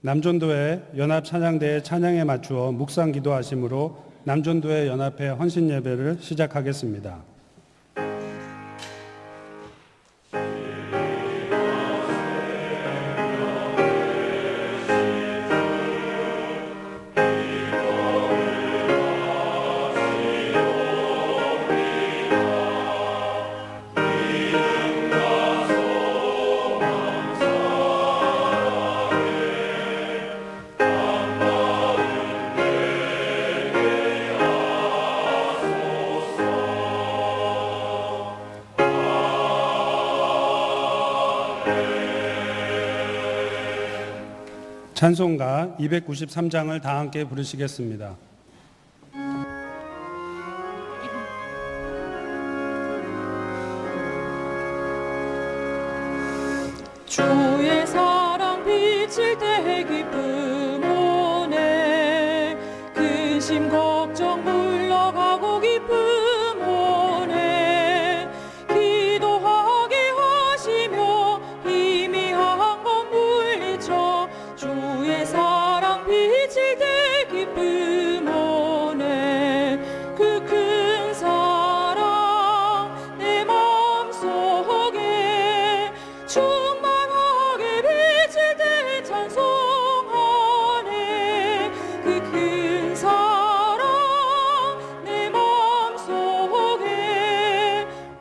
남존도회 연합찬양대의 찬양에 맞추어 묵상 기도하심으로 남존도회 연합회 헌신 예배를 시작하겠습니다. 찬송가 293장을 다 함께 부르시겠습니다. 주의 사랑 비칠 때 기쁨 오네, 근심 걱정 물러가고 기쁨 오네, 기도하게 하시며 희미한 것 물리쳐 주의 사랑 비칠 때 기쁨 오네. 그 큰 사랑 내 마음속에 충만하게 비칠 때 찬송하네. 그 큰 사랑 내 마음속에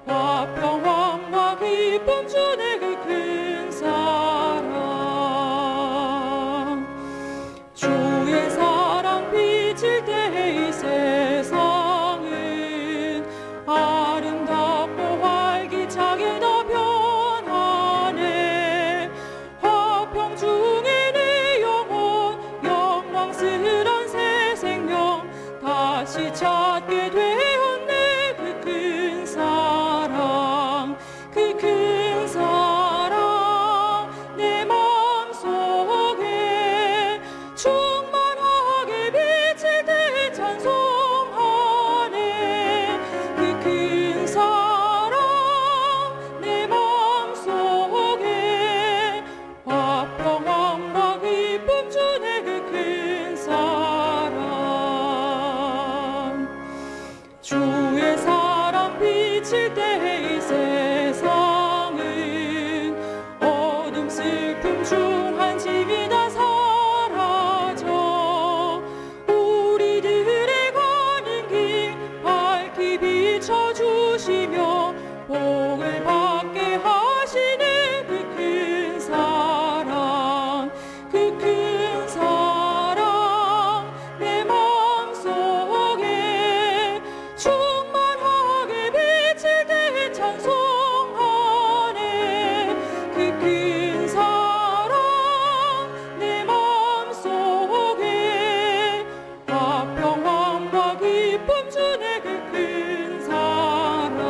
화평함과 기쁨 주네. 그 큰 사랑 주의 사랑 비칠 때 이 세상은 아름답고 활기차게 더 변하네. 화평 중에 내 영혼 영광스런 새 생명 다시 찾게 되었네. 그 큰 사랑, 그 큰 사랑 내 마음속에 충만하게 비칠 때 찬송하네. 그 큰 사랑 내 마음속에 화평함과 기쁨 주네. 그 큰 사랑 주의 사랑 비칠 때 이 세상은 어둠 슬픔 중 한심이 다 사라져 우리들의 가는 길 밝히 비춰주시며 복을 받게 하시네. 그 큰 사랑, 그 큰 사랑 내 마음속에 충만하게 비칠 때 찬송하네. 그 큰 사랑 내 마음속에 화평함과 기쁨 주네. 그 큰 사랑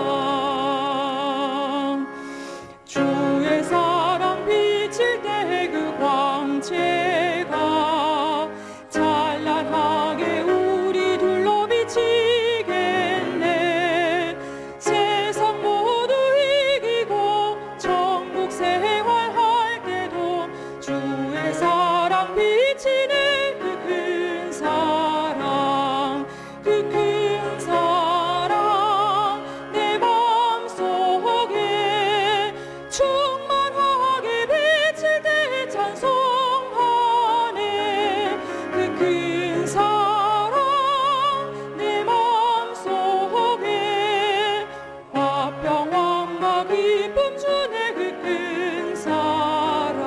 주의 사랑 비칠 때 그 광채가 찬란하게 우리 둘러 비치겠네. 세상 모두 이기고 천국 생활할 때도 주의 사랑 비치네. 그 큰 사랑, 그 큰 사랑 내 마음속에 충만하게 비칠 때 찬송하네. 그 큰 사랑 내 마음속에 화평함과 기쁨 주네. 그 큰 사랑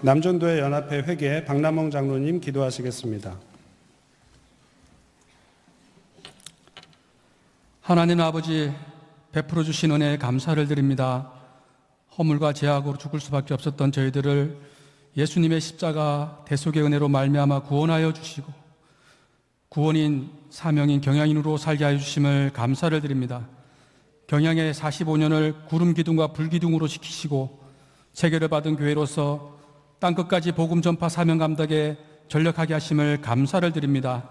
남존도회 연합회 회계 박남홍 장로님 기도하시겠습니다. 하나님 아버지, 베풀어 주신 은혜에 감사를 드립니다. 허물과 죄악으로 죽을 수밖에 없었던 저희들을 예수님의 십자가 대속의 은혜로 말미암아 구원하여 주시고 구원인 사명인 경양인으로 살게 하여 주심을 감사를 드립니다. 경양의 45년을 구름 기둥과 불 기둥으로 지키시고 세계를 받은 교회로서 땅끝까지 복음 전파 사명 감당에 전력하게 하심을 감사를 드립니다.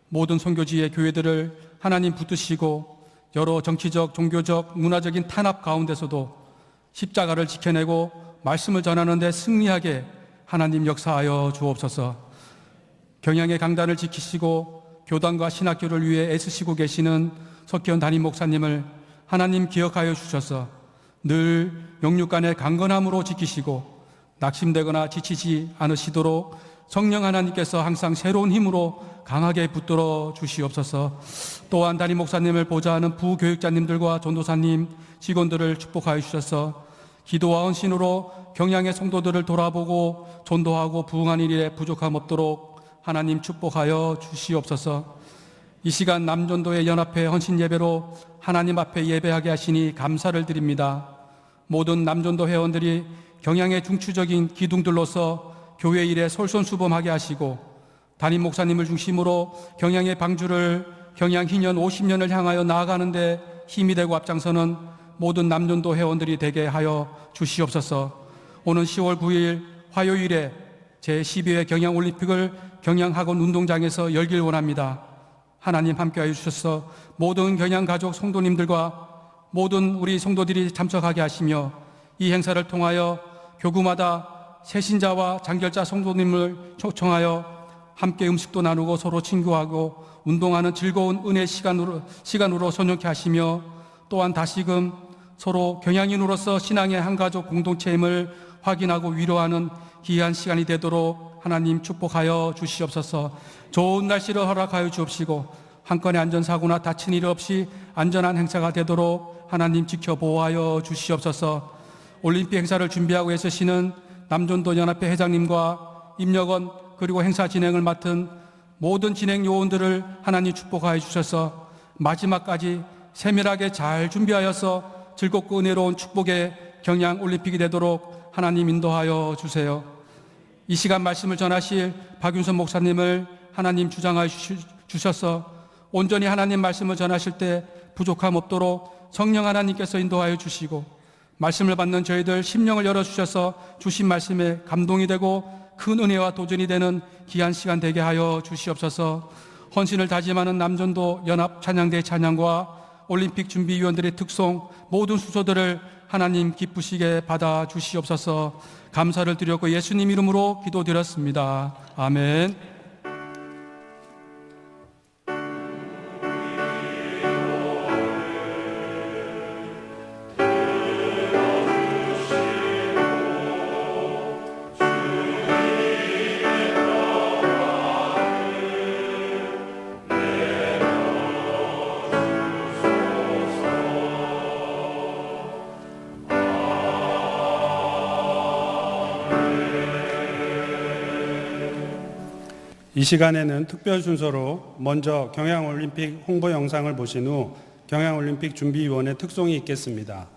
모든 선교지의 교회들을 하나님 붙드시고 여러 정치적, 종교적, 문화적인 탄압 가운데서도 십자가를 지켜내고 말씀을 전하는 데 승리하게 하나님 역사하여 주옵소서. 경양의 강단을 지키시고 교단과 신학교를 위해 애쓰시고 계시는 석기현 담임 목사님을 하나님 기억하여 주셔서 늘 영육간의 강건함으로 지키시고 낙심되거나 지치지 않으시도록 성령 하나님께서 항상 새로운 힘으로 강하게 붙들어 주시옵소서. 또한 담임 목사님을 보좌하는 부교육자님들과 전도사님, 직원들을 축복하여 주셔서 기도와 헌신으로 경양의 성도들을 돌아보고 전도하고 부흥하는 일에 부족함 없도록 하나님 축복하여 주시옵소서. 이 시간 남전도의 연합회 헌신 예배로 하나님 앞에 예배하게 하시니 감사를 드립니다. 모든 남전도 회원들이 경양의 중추적인 기둥들로서 교회 일에 솔선수범하게 하시고 담임 목사님을 중심으로 경양의 방주를 경양 희년 50년을 향하여 나아가는데 힘이 되고 앞장서는 모든 남전도 회원들이 되게 하여 주시옵소서. 오는 10월 9일 화요일에 제12회 경양올림픽을 경양학원 운동장에서 열길 원합니다. 하나님 함께하여 주셔서 모든 경양가족 성도님들과 모든 우리 성도들이 참석하게 하시며 이 행사를 통하여 교구마다 새신자와 장결자 성도님을 초청하여 함께 음식도 나누고 서로 친구하고 운동하는 즐거운 은혜 시간으로 선용케 하시며 또한 다시금 서로 경양인으로서 신앙의 한 가족 공동체임을 확인하고 위로하는 귀한 시간이 되도록 하나님 축복하여 주시옵소서. 좋은 날씨를 허락하여 주옵시고 한 건의 안전사고나 다친 일 없이 안전한 행사가 되도록 하나님 지켜보호하여 주시옵소서. 올림픽 행사를 준비하고 애쓰시는 남전도 연합회 회장님과 임력원 그리고 행사 진행을 맡은 모든 진행 요원들을 하나님 축복하여 주셔서 마지막까지 세밀하게 잘 준비하여서 즐겁고 은혜로운 축복의 경양 올림픽이 되도록 하나님 인도하여 주세요. 이 시간 말씀을 전하실 박윤선 목사님을 하나님 주장하여 주셔서 온전히 하나님 말씀을 전하실 때 부족함 없도록 성령 하나님께서 인도하여 주시고 말씀을 받는 저희들 심령을 열어주셔서 주신 말씀에 감동이 되고 큰 은혜와 도전이 되는 귀한 시간 되게 하여 주시옵소서. 헌신을 다짐하는 남전도 연합 찬양대 찬양과 올림픽 준비위원들의 특송 모든 수소들을 하나님 기쁘시게 받아 주시옵소서. 감사를 드렸고 예수님 이름으로 기도드렸습니다. 아멘. 이 시간에는 특별 순서로 먼저 경양올림픽 홍보 영상을 보신 후 경양올림픽 준비위원회 특송이 있겠습니다.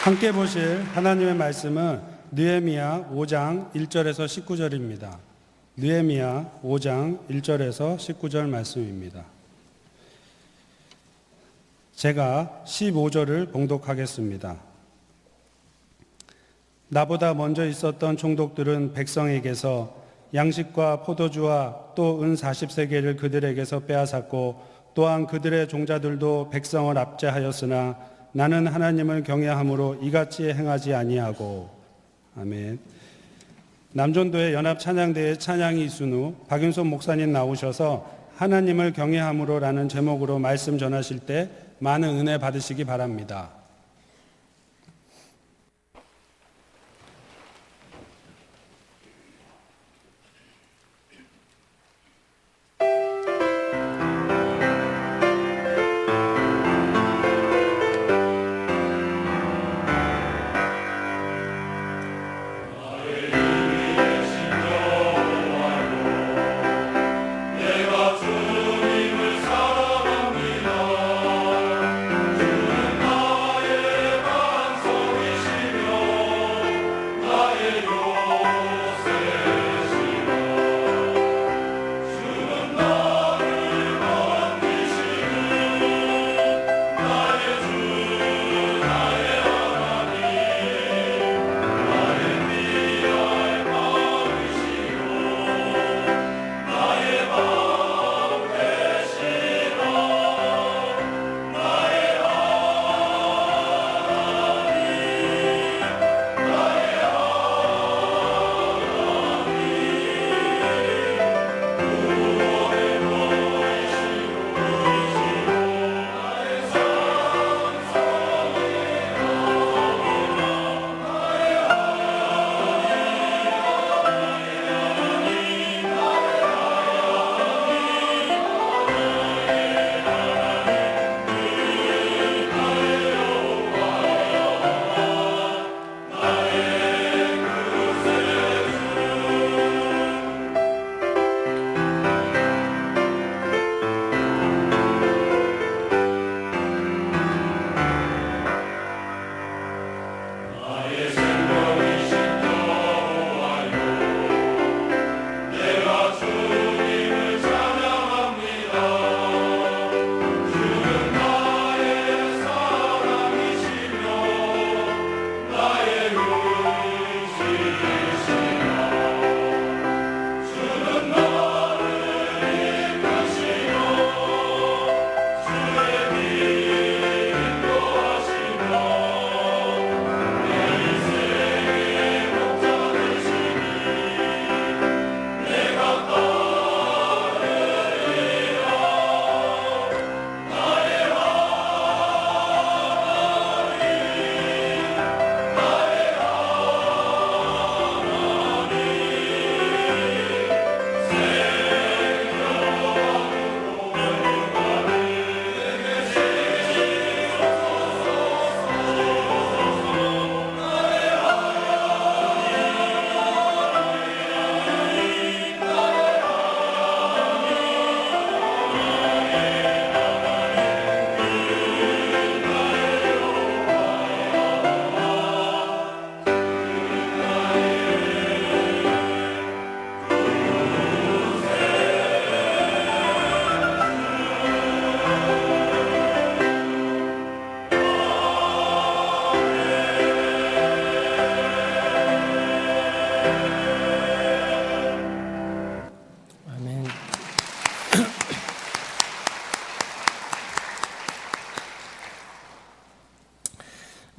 함께 보실 하나님의 말씀은 느헤미야 5장 1절에서 19절입니다. 느헤미야 5장 1절에서 19절 말씀입니다. 제가 15절을 봉독하겠습니다. 나보다 먼저 있었던 총독들은 백성에게서 양식과 포도주와 또 은 40세겔을 그들에게서 빼앗았고 또한 그들의 종자들도 백성을 압제하였으나 나는 하나님을 경외함으로 이같이 행하지 아니하고. 아멘. 남존도의 연합찬양대의 찬양이 있은 후 박윤선 목사님 나오셔서 하나님을 경외함으로라는 제목으로 말씀 전하실 때 많은 은혜 받으시기 바랍니다.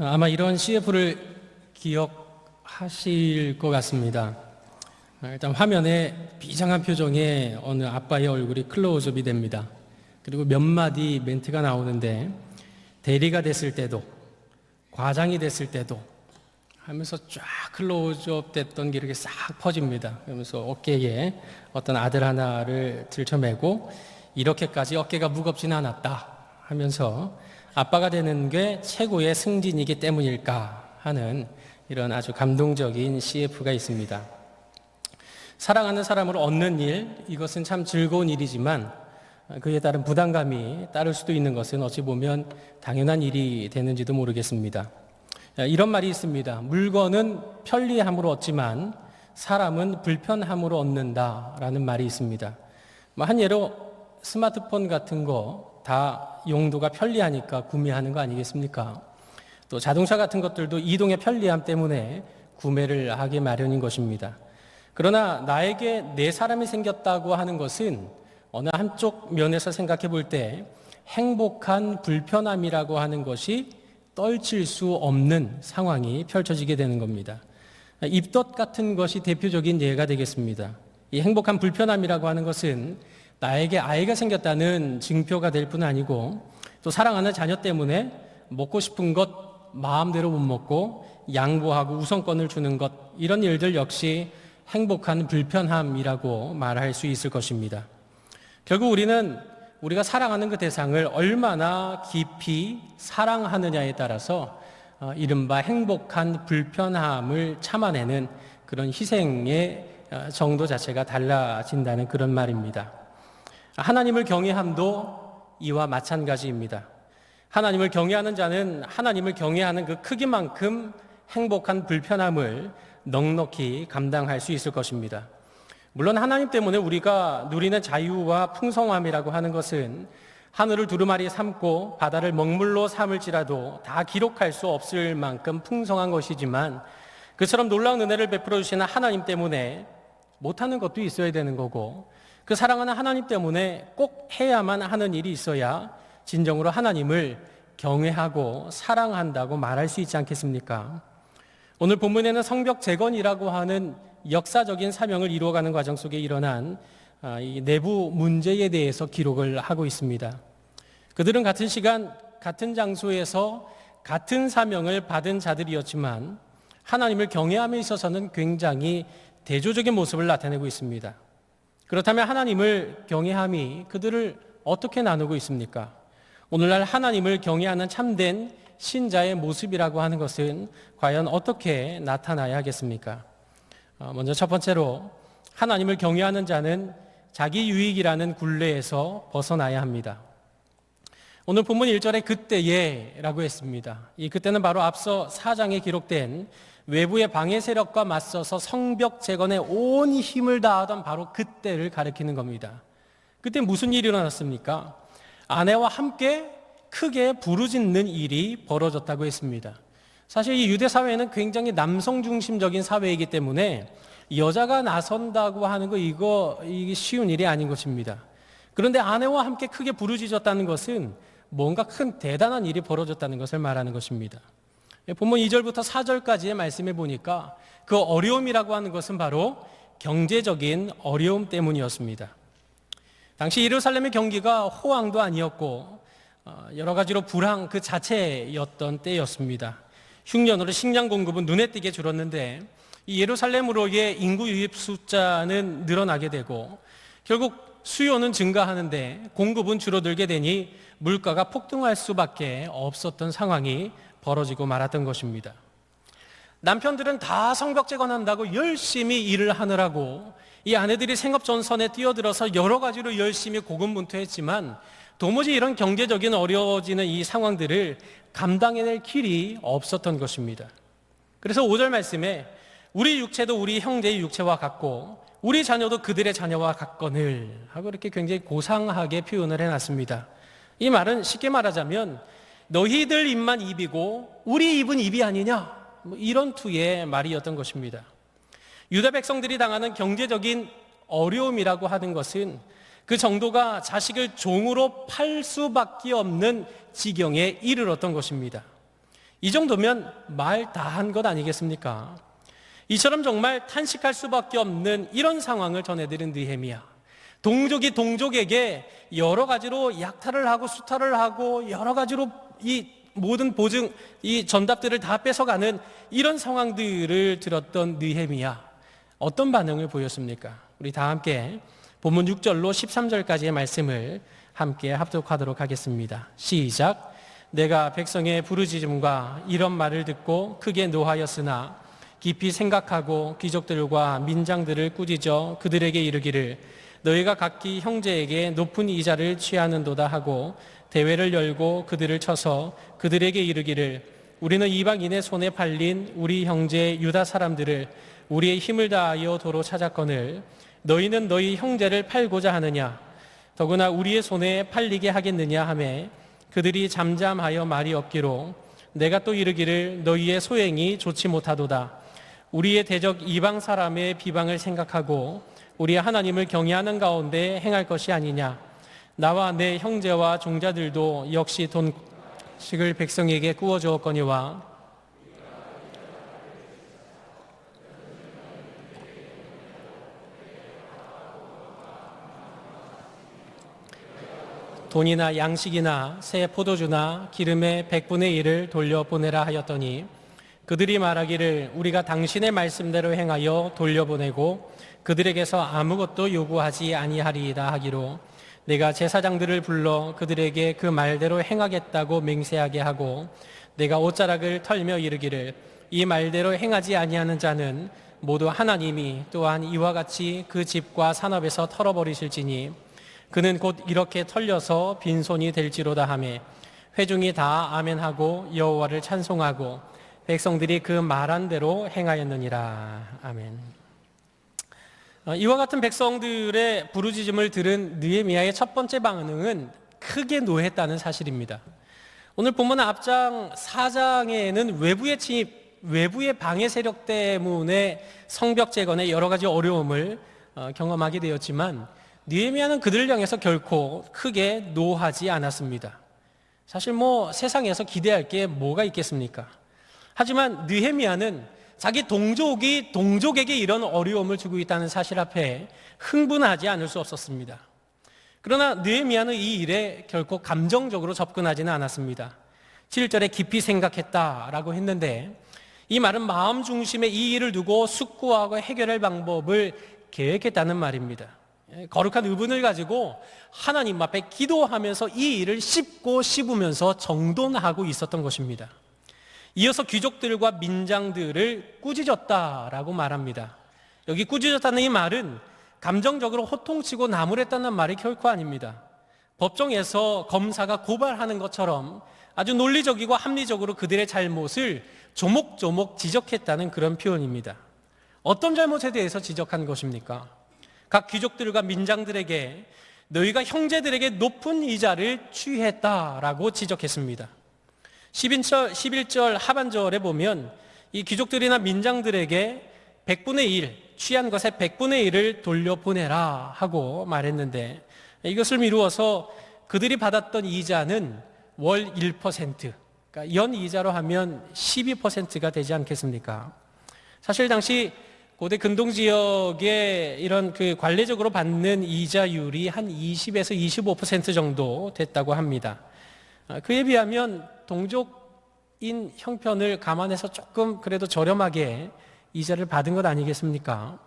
아마 이런 CF를 기억하실 것 같습니다. 일단 화면에 비장한 표정의 어느 아빠의 얼굴이 클로즈업이 됩니다. 그리고 몇 마디 멘트가 나오는데 대리가 됐을 때도 과장이 됐을 때도 하면서 쫙 클로즈업 됐던 게 이렇게 싹 퍼집니다. 그러면서 어깨에 어떤 아들 하나를 들쳐매고 이렇게까지 어깨가 무겁지는 않았다 하면서 아빠가 되는 게 최고의 승진이기 때문일까 하는 이런 아주 감동적인 CF가 있습니다. 사랑하는 사람을 얻는 일, 이것은 참 즐거운 일이지만 그에 따른 부담감이 따를 수도 있는 것은 어찌 보면 당연한 일이 되는지도 모르겠습니다. 이런 말이 있습니다. 물건은 편리함으로 얻지만 사람은 불편함으로 얻는다라는 말이 있습니다. 한 예로 스마트폰 같은 거 다 용도가 편리하니까 구매하는 거 아니겠습니까? 또 자동차 같은 것들도 이동의 편리함 때문에 구매를 하게 마련인 것입니다. 그러나 나에게 내 사람이 생겼다고 하는 것은 어느 한쪽 면에서 생각해 볼 때 행복한 불편함이라고 하는 것이 떨칠 수 없는 상황이 펼쳐지게 되는 겁니다. 입덧 같은 것이 대표적인 예가 되겠습니다. 이 행복한 불편함이라고 하는 것은 나에게 아이가 생겼다는 증표가 될 뿐 아니고 또 사랑하는 자녀 때문에 먹고 싶은 것 마음대로 못 먹고 양보하고 우선권을 주는 것, 이런 일들 역시 행복한 불편함이라고 말할 수 있을 것입니다. 결국 우리는 우리가 사랑하는 그 대상을 얼마나 깊이 사랑하느냐에 따라서 이른바 행복한 불편함을 참아내는 그런 희생의 정도 자체가 달라진다는 그런 말입니다. 하나님을 경외함도 이와 마찬가지입니다. 하나님을 경외하는 자는 하나님을 경외하는 그 크기만큼 행복한 불편함을 넉넉히 감당할 수 있을 것입니다. 물론 하나님 때문에 우리가 누리는 자유와 풍성함이라고 하는 것은 하늘을 두루마리 삼고 바다를 먹물로 삼을지라도 다 기록할 수 없을 만큼 풍성한 것이지만, 그처럼 놀라운 은혜를 베풀어 주시는 하나님 때문에 못하는 것도 있어야 되는 거고, 그 사랑하는 하나님 때문에 꼭 해야만 하는 일이 있어야 진정으로 하나님을 경외하고 사랑한다고 말할 수 있지 않겠습니까? 오늘 본문에는 성벽 재건이라고 하는 역사적인 사명을 이루어가는 과정 속에 일어난 이 내부 문제에 대해서 기록을 하고 있습니다. 그들은 같은 시간, 같은 장소에서 같은 사명을 받은 자들이었지만 하나님을 경외함에 있어서는 굉장히 대조적인 모습을 나타내고 있습니다. 그렇다면 하나님을 경외함이 그들을 어떻게 나누고 있습니까? 오늘날 하나님을 경외하는 참된 신자의 모습이라고 하는 것은 과연 어떻게 나타나야 하겠습니까? 먼저 첫 번째로, 하나님을 경외하는 자는 자기 유익이라는 굴레에서 벗어나야 합니다. 오늘 본문 1절에 그때에라고 했습니다. 이 그때는 바로 앞서 4장에 기록된 외부의 방해 세력과 맞서서 성벽 재건에 온 힘을 다하던 바로 그때를 가리키는 겁니다. 그때 무슨 일이 일어났습니까? 아내와 함께 크게 부르짖는 일이 벌어졌다고 했습니다. 사실 이 유대 사회는 굉장히 남성 중심적인 사회이기 때문에 여자가 나선다고 하는 거 이게 쉬운 일이 아닌 것입니다. 그런데 아내와 함께 크게 부르짖었다는 것은 뭔가 큰 대단한 일이 벌어졌다는 것을 말하는 것입니다. 본문 2절부터 4절까지의 말씀에 보니까 그 어려움이라고 하는 것은 바로 경제적인 어려움 때문이었습니다. 당시 예루살렘의 경기가 호황도 아니었고 여러 가지로 불황 그 자체였던 때였습니다. 흉년으로 식량 공급은 눈에 띄게 줄었는데 이 예루살렘으로의 인구 유입 숫자는 늘어나게 되고 결국 수요는 증가하는데 공급은 줄어들게 되니 물가가 폭등할 수밖에 없었던 상황이 벌어지고 말았던 것입니다. 남편들은 다 성벽 재건한다고 열심히 일을 하느라고 이 아내들이 생업전선에 뛰어들어서 여러 가지로 열심히 고군분투했지만 도무지 이런 경제적인 어려워지는 이 상황들을 감당해낼 길이 없었던 것입니다. 그래서 5절 말씀에 우리 육체도 우리 형제의 육체와 같고 우리 자녀도 그들의 자녀와 같거늘 하고 이렇게 굉장히 고상하게 표현을 해놨습니다. 이 말은 쉽게 말하자면 너희들 입만 입이고 우리 입은 입이 아니냐, 이런 투의 말이었던 것입니다. 유다 백성들이 당하는 경제적인 어려움이라고 하는 것은 그 정도가 자식을 종으로 팔 수밖에 없는 지경에 이르렀던 것입니다. 이 정도면 말 다 한 것 아니겠습니까? 이처럼 정말 탄식할 수밖에 없는 이런 상황을 전해드린 느헤미야. 동족이 동족에게 여러 가지로 약탈을 하고 수탈을 하고 여러 가지로 이 모든 보증, 이 전답들을 다 뺏어가는 이런 상황들을 들었던 느헤미야. 어떤 반응을 보였습니까? 우리 다 함께 본문 6절로 13절까지의 말씀을 함께 합독하도록 하겠습니다. 시작. 내가 백성의 부르짖음과 이런 말을 듣고 크게 노하였으나 깊이 생각하고 귀족들과 민장들을 꾸짖어 그들에게 이르기를 너희가 각기 형제에게 높은 이자를 취하는도다 하고 대회를 열고 그들을 쳐서 그들에게 이르기를 우리는 이방인의 손에 팔린 우리 형제 유다 사람들을 우리의 힘을 다하여 도로 찾았거늘 너희는 너희 형제를 팔고자 하느냐 더구나 우리의 손에 팔리게 하겠느냐 하매 그들이 잠잠하여 말이 없기로 내가 또 이르기를 너희의 소행이 좋지 못하도다. 우리의 대적 이방 사람의 비방을 생각하고 우리의 하나님을 경외하는 가운데 행할 것이 아니냐. 나와 내 형제와 종자들도 역시 돈식을 백성에게 구워 주었거니와 돈이나 양식이나 새 포도주나 기름의 100분의 1을 돌려보내라 하였더니 그들이 말하기를 우리가 당신의 말씀대로 행하여 돌려보내고 그들에게서 아무것도 요구하지 아니하리이다 하기로 내가 제사장들을 불러 그들에게 그 말대로 행하겠다고 맹세하게 하고 내가 옷자락을 털며 이르기를 이 말대로 행하지 아니하는 자는 모두 하나님이 또한 이와 같이 그 집과 산업에서 털어버리실지니 그는 곧 이렇게 털려서 빈손이 될지로다 하매 회중이 다 아멘하고 여호와를 찬송하고 백성들이 그 말한 대로 행하였느니라. 아멘. 이와 같은 백성들의 부르짖음을 들은 느헤미야의 첫 번째 반응은 크게 노했다는 사실입니다. 오늘 본문 앞장 4장에는 외부의 침입, 외부의 방해 세력 때문에 성벽 재건에 여러 가지 어려움을 경험하게 되었지만 느헤미야는 그들을 향해서 결코 크게 노하지 않았습니다. 사실 세상에서 기대할 게 뭐가 있겠습니까? 하지만 느헤미야는 자기 동족이 동족에게 이런 어려움을 주고 있다는 사실 앞에 흥분하지 않을 수 없었습니다. 그러나 느헤미야는 이 일에 결코 감정적으로 접근하지는 않았습니다. 7절에 깊이 생각했다라고 했는데 이 말은 마음 중심에 이 일을 두고 숙고하고 해결할 방법을 계획했다는 말입니다. 거룩한 의분을 가지고 하나님 앞에 기도하면서 이 일을 씹고 씹으면서 정돈하고 있었던 것입니다. 이어서 귀족들과 민장들을 꾸짖었다라고 말합니다. 여기 꾸짖었다는 이 말은 감정적으로 호통치고 나무랬다는 말이 결코 아닙니다. 법정에서 검사가 고발하는 것처럼 아주 논리적이고 합리적으로 그들의 잘못을 조목조목 지적했다는 그런 표현입니다. 어떤 잘못에 대해서 지적한 것입니까? 각 귀족들과 민장들에게 너희가 형제들에게 높은 이자를 취했다라고 지적했습니다. 11절 하반절에 보면 이 귀족들이나 민장들에게 100분의 1, 취한 것의 100분의 1을 돌려보내라 하고 말했는데 이것을 미루어서 그들이 받았던 이자는 월 1%, 그러니까 연 이자로 하면 12%가 되지 않겠습니까? 사실 당시 고대 근동 지역에 이런 관례적으로 받는 이자율이 한 20에서 25% 정도 됐다고 합니다. 그에 비하면 동족인 형편을 감안해서 조금 그래도 저렴하게 이자를 받은 것 아니겠습니까?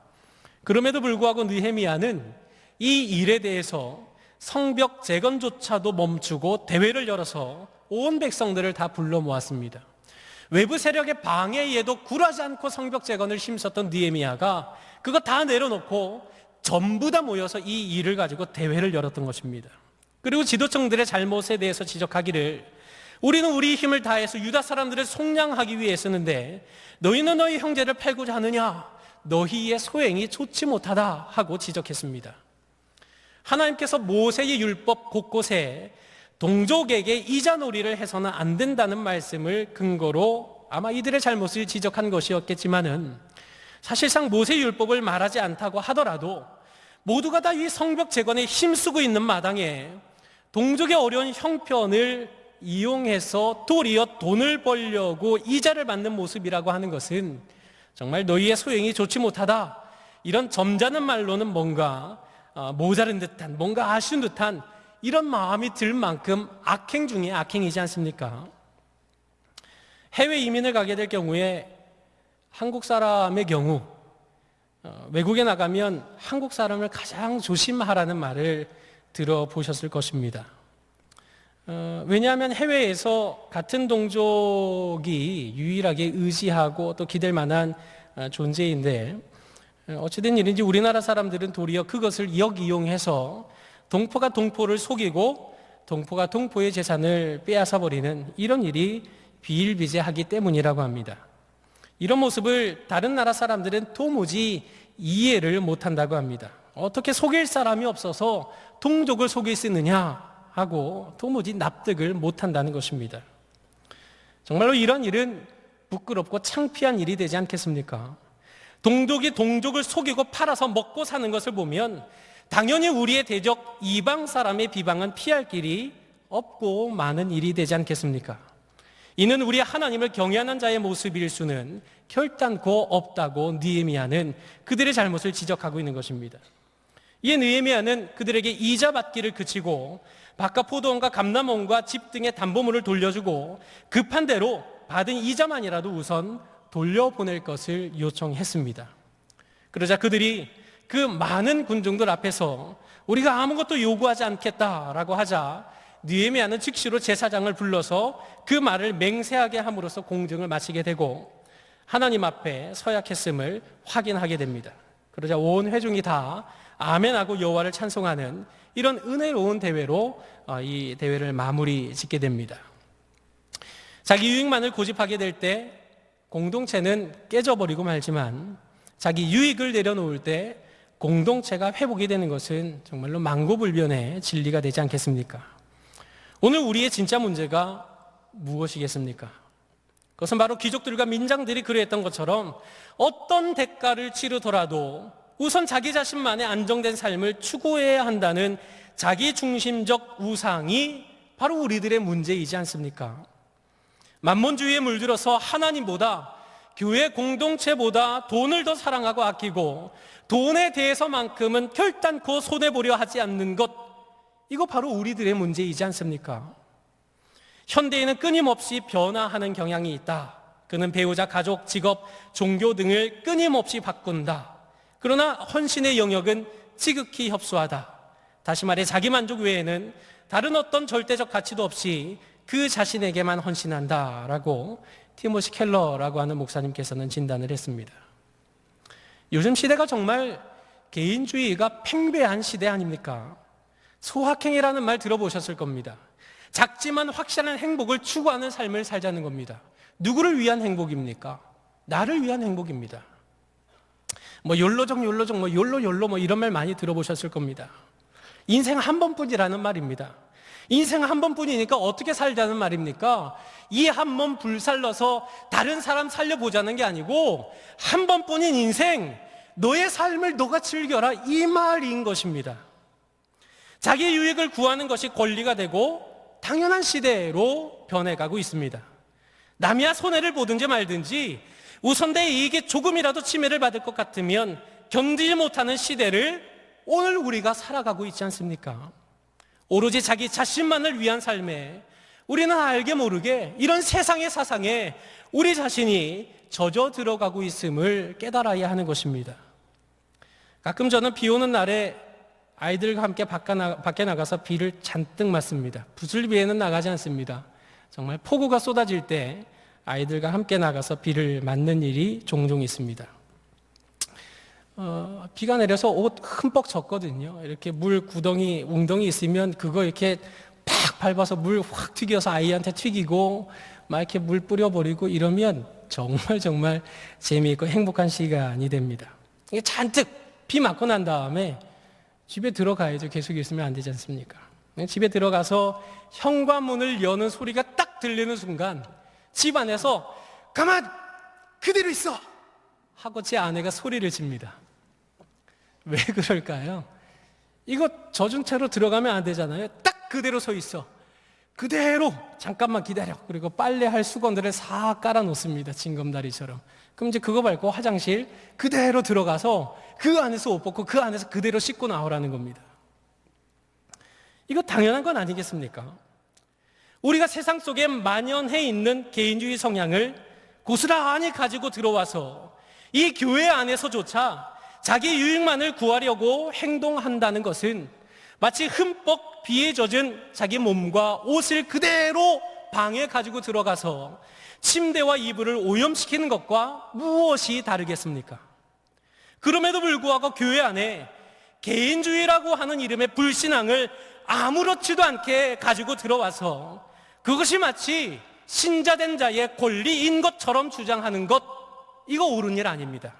그럼에도 불구하고 느헤미야는 이 일에 대해서 성벽 재건조차도 멈추고 대회를 열어서 온 백성들을 다 불러 모았습니다. 외부 세력의 방해에도 굴하지 않고 성벽 재건을 힘썼던 느헤미야가 그거 다 내려놓고 전부 다 모여서 이 일을 가지고 대회를 열었던 것입니다. 그리고 지도층들의 잘못에 대해서 지적하기를 우리는 우리 힘을 다해서 유다 사람들을 속량하기 위해 쓰는데 너희는 너희 형제를 팔고자 하느냐? 너희의 소행이 좋지 못하다 하고 지적했습니다. 하나님께서 모세의 율법 곳곳에 동족에게 이자놀이를 해서는 안 된다는 말씀을 근거로 아마 이들의 잘못을 지적한 것이었겠지만은 사실상 모세 율법을 말하지 않다고 하더라도 모두가 다 이 성벽 재건에 힘쓰고 있는 마당에 동족의 어려운 형편을 이용해서 도리어 돈을 벌려고 이자를 받는 모습이라고 하는 것은 정말 너희의 소행이 좋지 못하다, 이런 점잖은 말로는 뭔가 모자른 듯한, 뭔가 아쉬운 듯한 이런 마음이 들 만큼 악행 중에 악행이지 않습니까? 해외 이민을 가게 될 경우에 한국 사람의 경우 외국에 나가면 한국 사람을 가장 조심하라는 말을 들어보셨을 것입니다. 왜냐하면 해외에서 같은 동족이 유일하게 의지하고 또 기댈 만한 존재인데 어찌된 일인지 우리나라 사람들은 도리어 그것을 역이용해서 동포가 동포를 속이고 동포가 동포의 재산을 빼앗아 버리는 이런 일이 비일비재하기 때문이라고 합니다. 이런 모습을 다른 나라 사람들은 도무지 이해를 못한다고 합니다. 어떻게 속일 사람이 없어서 동족을 속일 수 있느냐 하고 도무지 납득을 못한다는 것입니다. 정말로 이런 일은 부끄럽고 창피한 일이 되지 않겠습니까? 동족이 동족을 속이고 팔아서 먹고 사는 것을 보면 당연히 우리의 대적 이방 사람의 비방은 피할 길이 없고 많은 일이 되지 않겠습니까? 이는 우리 하나님을 경외하는 자의 모습일 수는 결단코 없다고 느헤미야는 그들의 잘못을 지적하고 있는 것입니다. 이에 느헤미야는 그들에게 이자 받기를 그치고 바깥 포도원과 감람원과 집 등의 담보물을 돌려주고 급한 대로 받은 이자만이라도 우선 돌려보낼 것을 요청했습니다. 그러자 그들이 그 많은 군중들 앞에서 우리가 아무것도 요구하지 않겠다라고 하자 느헤미야는 즉시로 제사장을 불러서 그 말을 맹세하게 함으로써 공증을 마치게 되고 하나님 앞에 서약했음을 확인하게 됩니다. 그러자 온 회중이 다 아멘하고 여호와를 찬송하는 이런 은혜로운 대회로 이 대회를 마무리 짓게 됩니다. 자기 유익만을 고집하게 될 때 공동체는 깨져버리고 말지만 자기 유익을 내려놓을 때 공동체가 회복이 되는 것은 정말로 만고불변의 진리가 되지 않겠습니까? 오늘 우리의 진짜 문제가 무엇이겠습니까? 그것은 바로 귀족들과 민장들이 그러했던 것처럼 어떤 대가를 치르더라도 우선 자기 자신만의 안정된 삶을 추구해야 한다는 자기중심적 우상이 바로 우리들의 문제이지 않습니까? 만몬주의에 물들어서 하나님보다 교회 공동체보다 돈을 더 사랑하고 아끼고 돈에 대해서만큼은 결단코 손해보려 하지 않는 것, 이거 바로 우리들의 문제이지 않습니까? 현대인은 끊임없이 변화하는 경향이 있다. 그는 배우자, 가족, 직업, 종교 등을 끊임없이 바꾼다. 그러나 헌신의 영역은 지극히 협소하다. 다시 말해 자기 만족 외에는 다른 어떤 절대적 가치도 없이 그 자신에게만 헌신한다라고 티모시 켈러라고 하는 목사님께서는 진단을 했습니다. 요즘 시대가 정말 개인주의가 팽배한 시대 아닙니까? 소확행이라는 말 들어보셨을 겁니다. 작지만 확실한 행복을 추구하는 삶을 살자는 겁니다. 누구를 위한 행복입니까? 나를 위한 행복입니다. 욜로족 욜로 이런 말 많이 들어보셨을 겁니다. 인생 한 번뿐이라는 말입니다. 인생 한 번뿐이니까 어떻게 살자는 말입니까? 이 한 번 불살러서 다른 사람 살려보자는 게 아니고 한 번뿐인 인생, 너의 삶을 너가 즐겨라, 이 말인 것입니다. 자기 유익을 구하는 것이 권리가 되고 당연한 시대로 변해가고 있습니다. 남이야 손해를 보든지 말든지 우선 내 이익에 조금이라도 침해를 받을 것 같으면 견디지 못하는 시대를 오늘 우리가 살아가고 있지 않습니까? 오로지 자기 자신만을 위한 삶에 우리는 알게 모르게 이런 세상의 사상에 우리 자신이 젖어 들어가고 있음을 깨달아야 하는 것입니다. 가끔 저는 비 오는 날에 아이들과 함께 밖에 나가서 비를 잔뜩 맞습니다. 부슬비에는 나가지 않습니다. 정말 폭우가 쏟아질 때 아이들과 함께 나가서 비를 맞는 일이 종종 있습니다. 비가 내려서 옷 흠뻑 젖거든요. 이렇게 물 구덩이, 웅덩이 있으면 그거 이렇게 팍 밟아서 물 확 튀겨서 아이한테 튀기고 막 이렇게 물 뿌려버리고 이러면 정말 재미있고 행복한 시간이 됩니다. 이게 잔뜩 비 맞고 난 다음에 집에 들어가야죠. 계속 있으면 안 되지 않습니까? 집에 들어가서 현관문을 여는 소리가 딱 들리는 순간 집 안에서 가만! 그대로 있어! 하고 제 아내가 소리를 칩니다. 왜 그럴까요? 이거 젖은 채로 들어가면 안 되잖아요. 딱 그대로 서 있어. 그대로 잠깐만 기다려. 그리고 빨래할 수건들을 싹 깔아 놓습니다. 징검다리처럼. 그럼 이제 그거 밟고 화장실 그대로 들어가서 그 안에서 옷 벗고 그 안에서 그대로 씻고 나오라는 겁니다. 이거 당연한 건 아니겠습니까? 우리가 세상 속에 만연해 있는 개인주의 성향을 고스란히 가지고 들어와서 이 교회 안에서조차 자기 유익만을 구하려고 행동한다는 것은 마치 흠뻑 비에 젖은 자기 몸과 옷을 그대로 방에 가지고 들어가서 침대와 이불을 오염시키는 것과 무엇이 다르겠습니까? 그럼에도 불구하고 교회 안에 개인주의라고 하는 이름의 불신앙을 아무렇지도 않게 가지고 들어와서 그것이 마치 신자된 자의 권리인 것처럼 주장하는 것, 이거 옳은 일 아닙니다.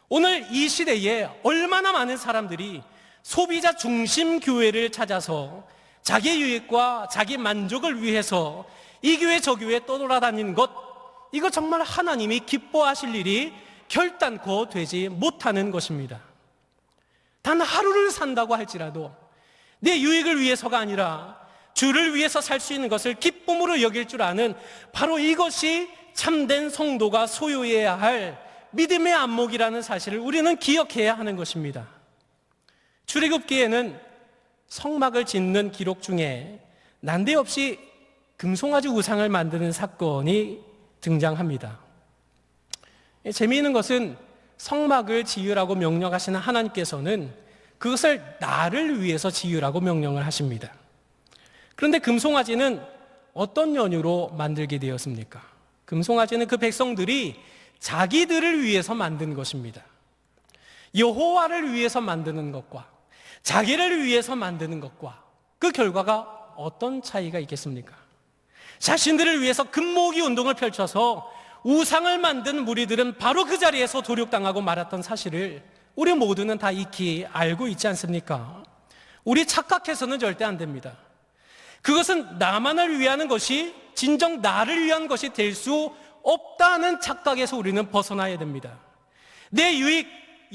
오늘 이 시대에 얼마나 많은 사람들이 소비자 중심 교회를 찾아서 자기 유익과 자기 만족을 위해서 이 교회 저 교회 떠돌아다니는 것, 이거 정말 하나님이 기뻐하실 일이 결단코 되지 못하는 것입니다. 단 하루를 산다고 할지라도 내 유익을 위해서가 아니라 주를 위해서 살 수 있는 것을 기쁨으로 여길 줄 아는 바로 이것이 참된 성도가 소유해야 할 믿음의 안목이라는 사실을 우리는 기억해야 하는 것입니다. 출애굽기에는 성막을 짓는 기록 중에 난데없이 금송아지 우상을 만드는 사건이 등장합니다. 재미있는 것은 성막을 지으라고 명령하시는 하나님께서는 그것을 나를 위해서 지으라고 명령을 하십니다. 그런데 금송아지는 어떤 연유로 만들게 되었습니까? 금송아지는 그 백성들이 자기들을 위해서 만든 것입니다. 여호와를 위해서 만드는 것과 자기를 위해서 만드는 것과 그 결과가 어떤 차이가 있겠습니까? 자신들을 위해서 금모으기 운동을 펼쳐서 우상을 만든 무리들은 바로 그 자리에서 도륙당하고 말았던 사실을 우리 모두는 다 익히 알고 있지 않습니까? 우리 착각해서는 절대 안 됩니다. 그것은 나만을 위하는 것이 진정 나를 위한 것이 될 수 없다는 착각에서 우리는 벗어나야 됩니다. 내 유익,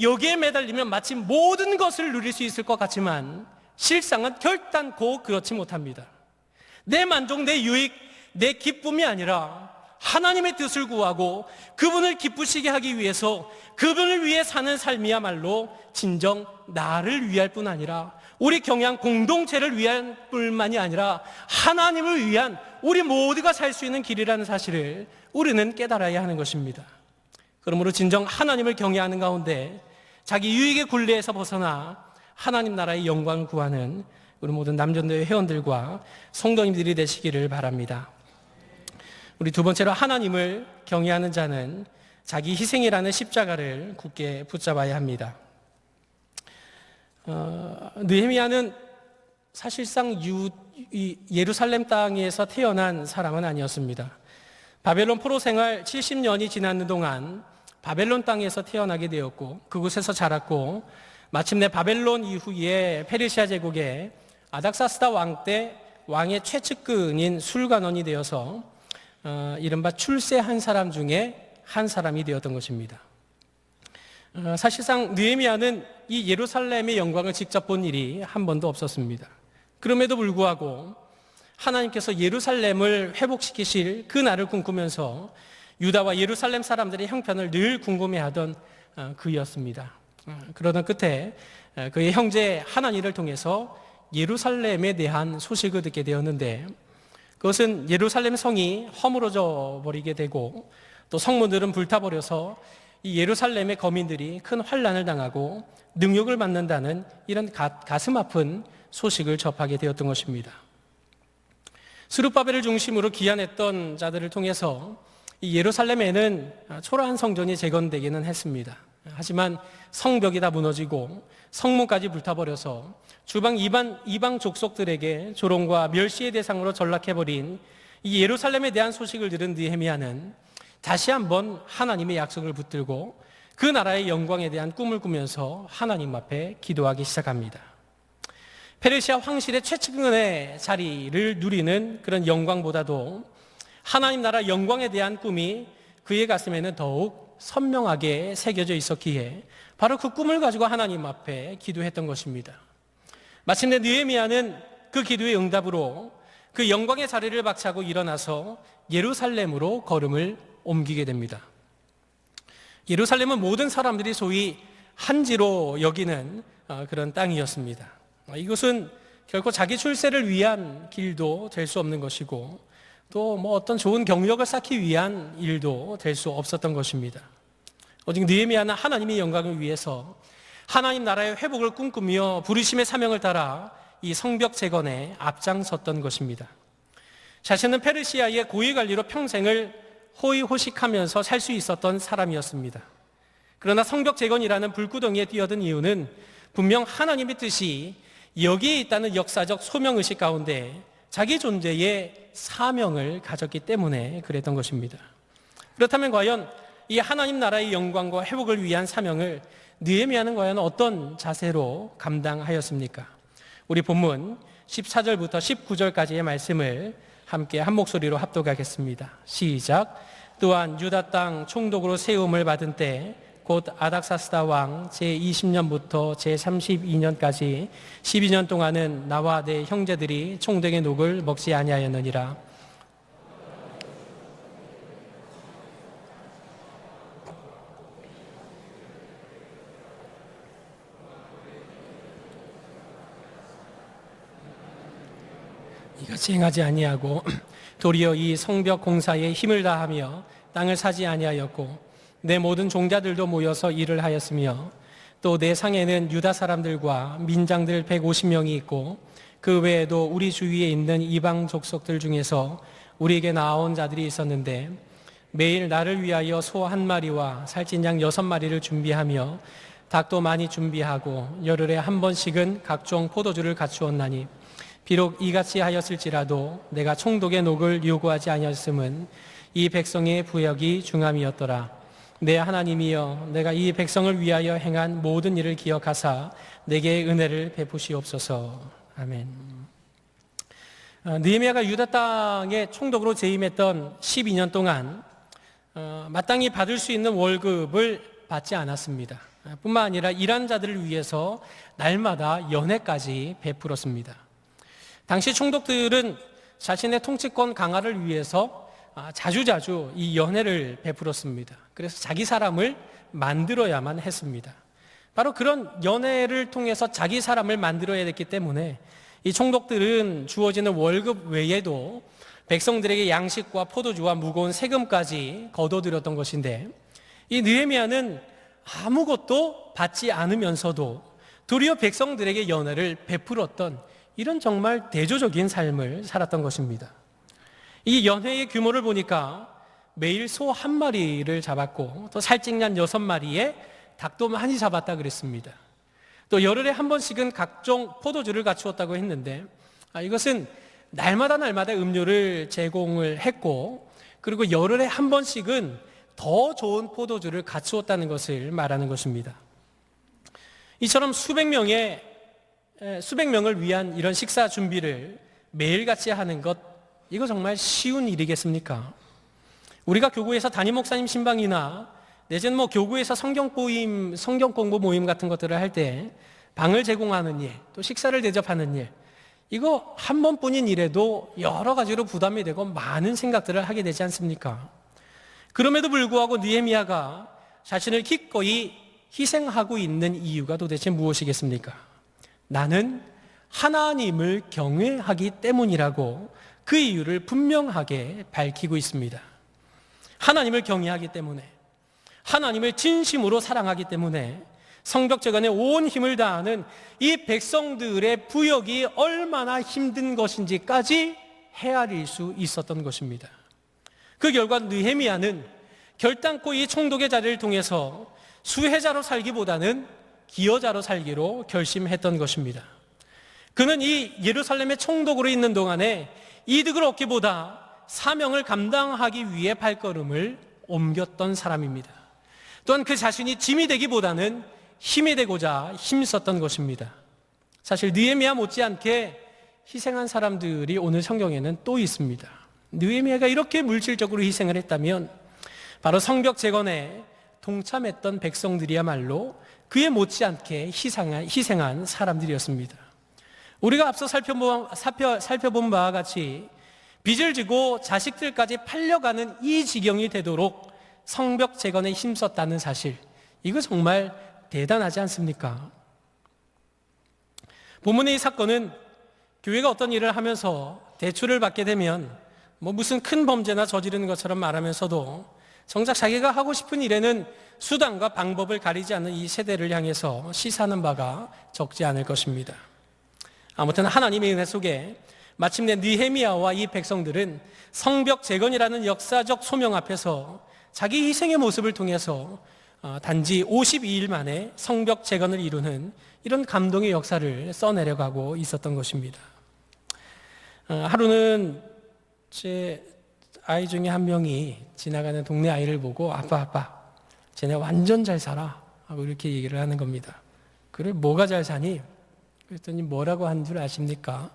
여기에 매달리면 마치 모든 것을 누릴 수 있을 것 같지만 실상은 결단코 그렇지 못합니다. 내 만족, 내 유익, 내 기쁨이 아니라 하나님의 뜻을 구하고 그분을 기쁘시게 하기 위해서 그분을 위해 사는 삶이야말로 진정 나를 위할 뿐 아니라 우리 경양 공동체를 위한 뿐만이 아니라 하나님을 위한 우리 모두가 살 수 있는 길이라는 사실을 우리는 깨달아야 하는 것입니다. 그러므로 진정 하나님을 경외하는 가운데 자기 유익의 굴레에서 벗어나 하나님 나라의 영광을 구하는 우리 모든 남전도회 회원들과 성도님들이 되시기를 바랍니다. 우리 두 번째로 하나님을 경외하는 자는 자기 희생이라는 십자가를 굳게 붙잡아야 합니다. 느헤미야는 사실상 예루살렘 땅에서 태어난 사람은 아니었습니다. 바벨론 포로 생활 70년이 지나는 동안 바벨론 땅에서 태어나게 되었고 그곳에서 자랐고 마침내 바벨론 이후에 페르시아 제국의 아닥사스다 왕 때 왕의 최측근인 술관원이 되어서 이른바 출세한 사람 중에 한 사람이 되었던 것입니다. 사실상 느헤미야는 이 예루살렘의 영광을 직접 본 일이 한 번도 없었습니다. 그럼에도 불구하고 하나님께서 예루살렘을 회복시키실 그 날을 꿈꾸면서 유다와 예루살렘 사람들의 형편을 늘 궁금해하던 그였습니다. 그러던 끝에 그의 형제 하나니를 통해서 예루살렘에 대한 소식을 듣게 되었는데 그것은 예루살렘 성이 허물어져 버리게 되고 또 성문들은 불타버려서 이 예루살렘의 거민들이 큰 환난을 당하고 능욕을 받는다는 이런 가슴 아픈 소식을 접하게 되었던 것입니다. 스룹바벨을 중심으로 기한했던 자들을 통해서 이 예루살렘에는 초라한 성전이 재건되기는 했습니다. 하지만 성벽이 다 무너지고 성문까지 불타버려서 주방 이방 족속들에게 조롱과 멸시의 대상으로 전락해버린 이 예루살렘에 대한 소식을 들은 느헤미야는 다시 한번 하나님의 약속을 붙들고 그 나라의 영광에 대한 꿈을 꾸면서 하나님 앞에 기도하기 시작합니다. 페르시아 황실의 최측근의 자리를 누리는 그런 영광보다도 하나님 나라 영광에 대한 꿈이 그의 가슴에는 더욱 선명하게 새겨져 있었기에 바로 그 꿈을 가지고 하나님 앞에 기도했던 것입니다. 마침내 느헤미야는 그 기도의 응답으로 그 영광의 자리를 박차고 일어나서 예루살렘으로 걸음을 옮기게 됩니다. 예루살렘은 모든 사람들이 소위 한지로 여기는 그런 땅이었습니다. 이것은 결코 자기 출세를 위한 길도 될 수 없는 것이고 또 어떤 좋은 경력을 쌓기 위한 일도 될 수 없었던 것입니다. 오직 느헤미야는 하나님의 영광을 위해서 하나님 나라의 회복을 꿈꾸며 부르심의 사명을 따라 이 성벽 재건에 앞장섰던 것입니다. 자신은 페르시아의 고위 관리로 평생을 호의호식하면서 살 수 있었던 사람이었습니다. 그러나 성벽 재건이라는 불구덩이에 뛰어든 이유는 분명 하나님의 뜻이 여기에 있다는 역사적 소명의식 가운데 자기 존재의 사명을 가졌기 때문에 그랬던 것입니다. 그렇다면 과연 이 하나님 나라의 영광과 회복을 위한 사명을 느헤미야는 과연 어떤 자세로 감당하였습니까? 우리 본문 14절부터 19절까지의 말씀을 함께 한 목소리로 합독하겠습니다. 시작. 또한 유다 땅 총독으로 세움을 받은 때 곧 아닥사스다 왕 제20년부터 제32년까지 12년 동안은 나와 내 형제들이 총독의 녹을 먹지 아니하였느니라. 이같이 행하지 아니하고 도리어 이 성벽 공사에 힘을 다하며 땅을 사지 아니하였고 내 모든 종자들도 모여서 일을 하였으며 또 내 상에는 유다 사람들과 민장들 150명이 있고 그 외에도 우리 주위에 있는 이방 족속들 중에서 우리에게 나아온 자들이 있었는데 매일 나를 위하여 소 한 마리와 살찐 양 6마리를 준비하며 닭도 많이 준비하고 열흘에 한 번씩은 각종 포도주를 갖추었나니 비록 이같이 하였을지라도 내가 총독의 녹을 요구하지 아니었음은 이 백성의 부역이 중함이었더라. 내 하나님이여 내가 이 백성을 위하여 행한 모든 일을 기억하사 내게 은혜를 베푸시옵소서. 아멘. 느헤미야가 유다 땅의 총독으로 재임했던 12년 동안 마땅히 받을 수 있는 월급을 받지 않았습니다. 뿐만 아니라 일한 자들을 위해서 날마다 연회까지 베풀었습니다. 당시 총독들은 자신의 통치권 강화를 위해서 자주자주 이 연회를 베풀었습니다. 그래서 자기 사람을 만들어야만 했습니다. 바로 그런 연회를 통해서 자기 사람을 만들어야 됐기 때문에 이 총독들은 주어지는 월급 외에도 백성들에게 양식과 포도주와 무거운 세금까지 거둬들였던 것인데 이 느헤미야는 아무것도 받지 않으면서도 도리어 백성들에게 연회를 베풀었던 이런 정말 대조적인 삶을 살았던 것입니다. 이 연회의 규모를 보니까 매일 소 한 마리를 잡았고 또 살찐 양 6마리에 닭도 많이 잡았다 그랬습니다. 또 열흘에 한 번씩은 각종 포도주를 갖추었다고 했는데 이것은 날마다 음료를 제공을 했고 그리고 열흘에 한 번씩은 더 좋은 포도주를 갖추었다는 것을 말하는 것입니다. 이처럼 수백 명을 위한 이런 식사 준비를 매일같이 하는 것 이거 정말 쉬운 일이겠습니까? 우리가 교구에서 담임 목사님 신방이나 내지는 교구에서 성경 공부 모임 같은 것들을 할 때 방을 제공하는 일, 또 식사를 대접하는 일, 이거 한 번뿐인 일에도 여러 가지로 부담이 되고 많은 생각들을 하게 되지 않습니까? 그럼에도 불구하고 느헤미야가 자신을 기꺼이 희생하고 있는 이유가 도대체 무엇이겠습니까? 나는 하나님을 경외하기 때문이라고 그 이유를 분명하게 밝히고 있습니다. 하나님을 경외하기 때문에, 하나님을 진심으로 사랑하기 때문에 성벽 재건에 온 힘을 다하는 이 백성들의 부역이 얼마나 힘든 것인지까지 헤아릴 수 있었던 것입니다. 그 결과 느헤미야는 결단코 이 총독의 자리를 통해서 수혜자로 살기보다는 기여자로 살기로 결심했던 것입니다. 그는 이 예루살렘의 총독으로 있는 동안에 이득을 얻기보다 사명을 감당하기 위해 발걸음을 옮겼던 사람입니다. 또한 그 자신이 짐이 되기보다는 힘이 되고자 힘썼던 것입니다. 사실 느헤미야 못지않게 희생한 사람들이 오늘 성경에는 또 있습니다. 느헤미야가 이렇게 물질적으로 희생을 했다면 바로 성벽 재건에 동참했던 백성들이야말로 그에 못지않게 희생한 사람들이었습니다. 우리가 앞서 살펴본 바와 같이 빚을 지고 자식들까지 팔려가는 이 지경이 되도록 성벽 재건에 힘썼다는 사실, 이거 정말 대단하지 않습니까? 본문의 이 사건은 교회가 어떤 일을 하면서 대출을 받게 되면 무슨 큰 범죄나 저지르는 것처럼 말하면서도 정작 자기가 하고 싶은 일에는 수단과 방법을 가리지 않는 이 세대를 향해서 시사하는 바가 적지 않을 것입니다. 아무튼 하나님의 은혜 속에 마침내 느헤미야와 이 백성들은 성벽 재건이라는 역사적 소명 앞에서 자기 희생의 모습을 통해서 단지 52일 만에 성벽 재건을 이루는 이런 감동의 역사를 써내려가고 있었던 것입니다. 하루는 제 아이 중에 한 명이 지나가는 동네 아이를 보고 아빠 쟤네 완전 잘 살아 하고 이렇게 얘기를 하는 겁니다. 그래 뭐가 잘 사니? 그랬더니 뭐라고 한 줄 아십니까?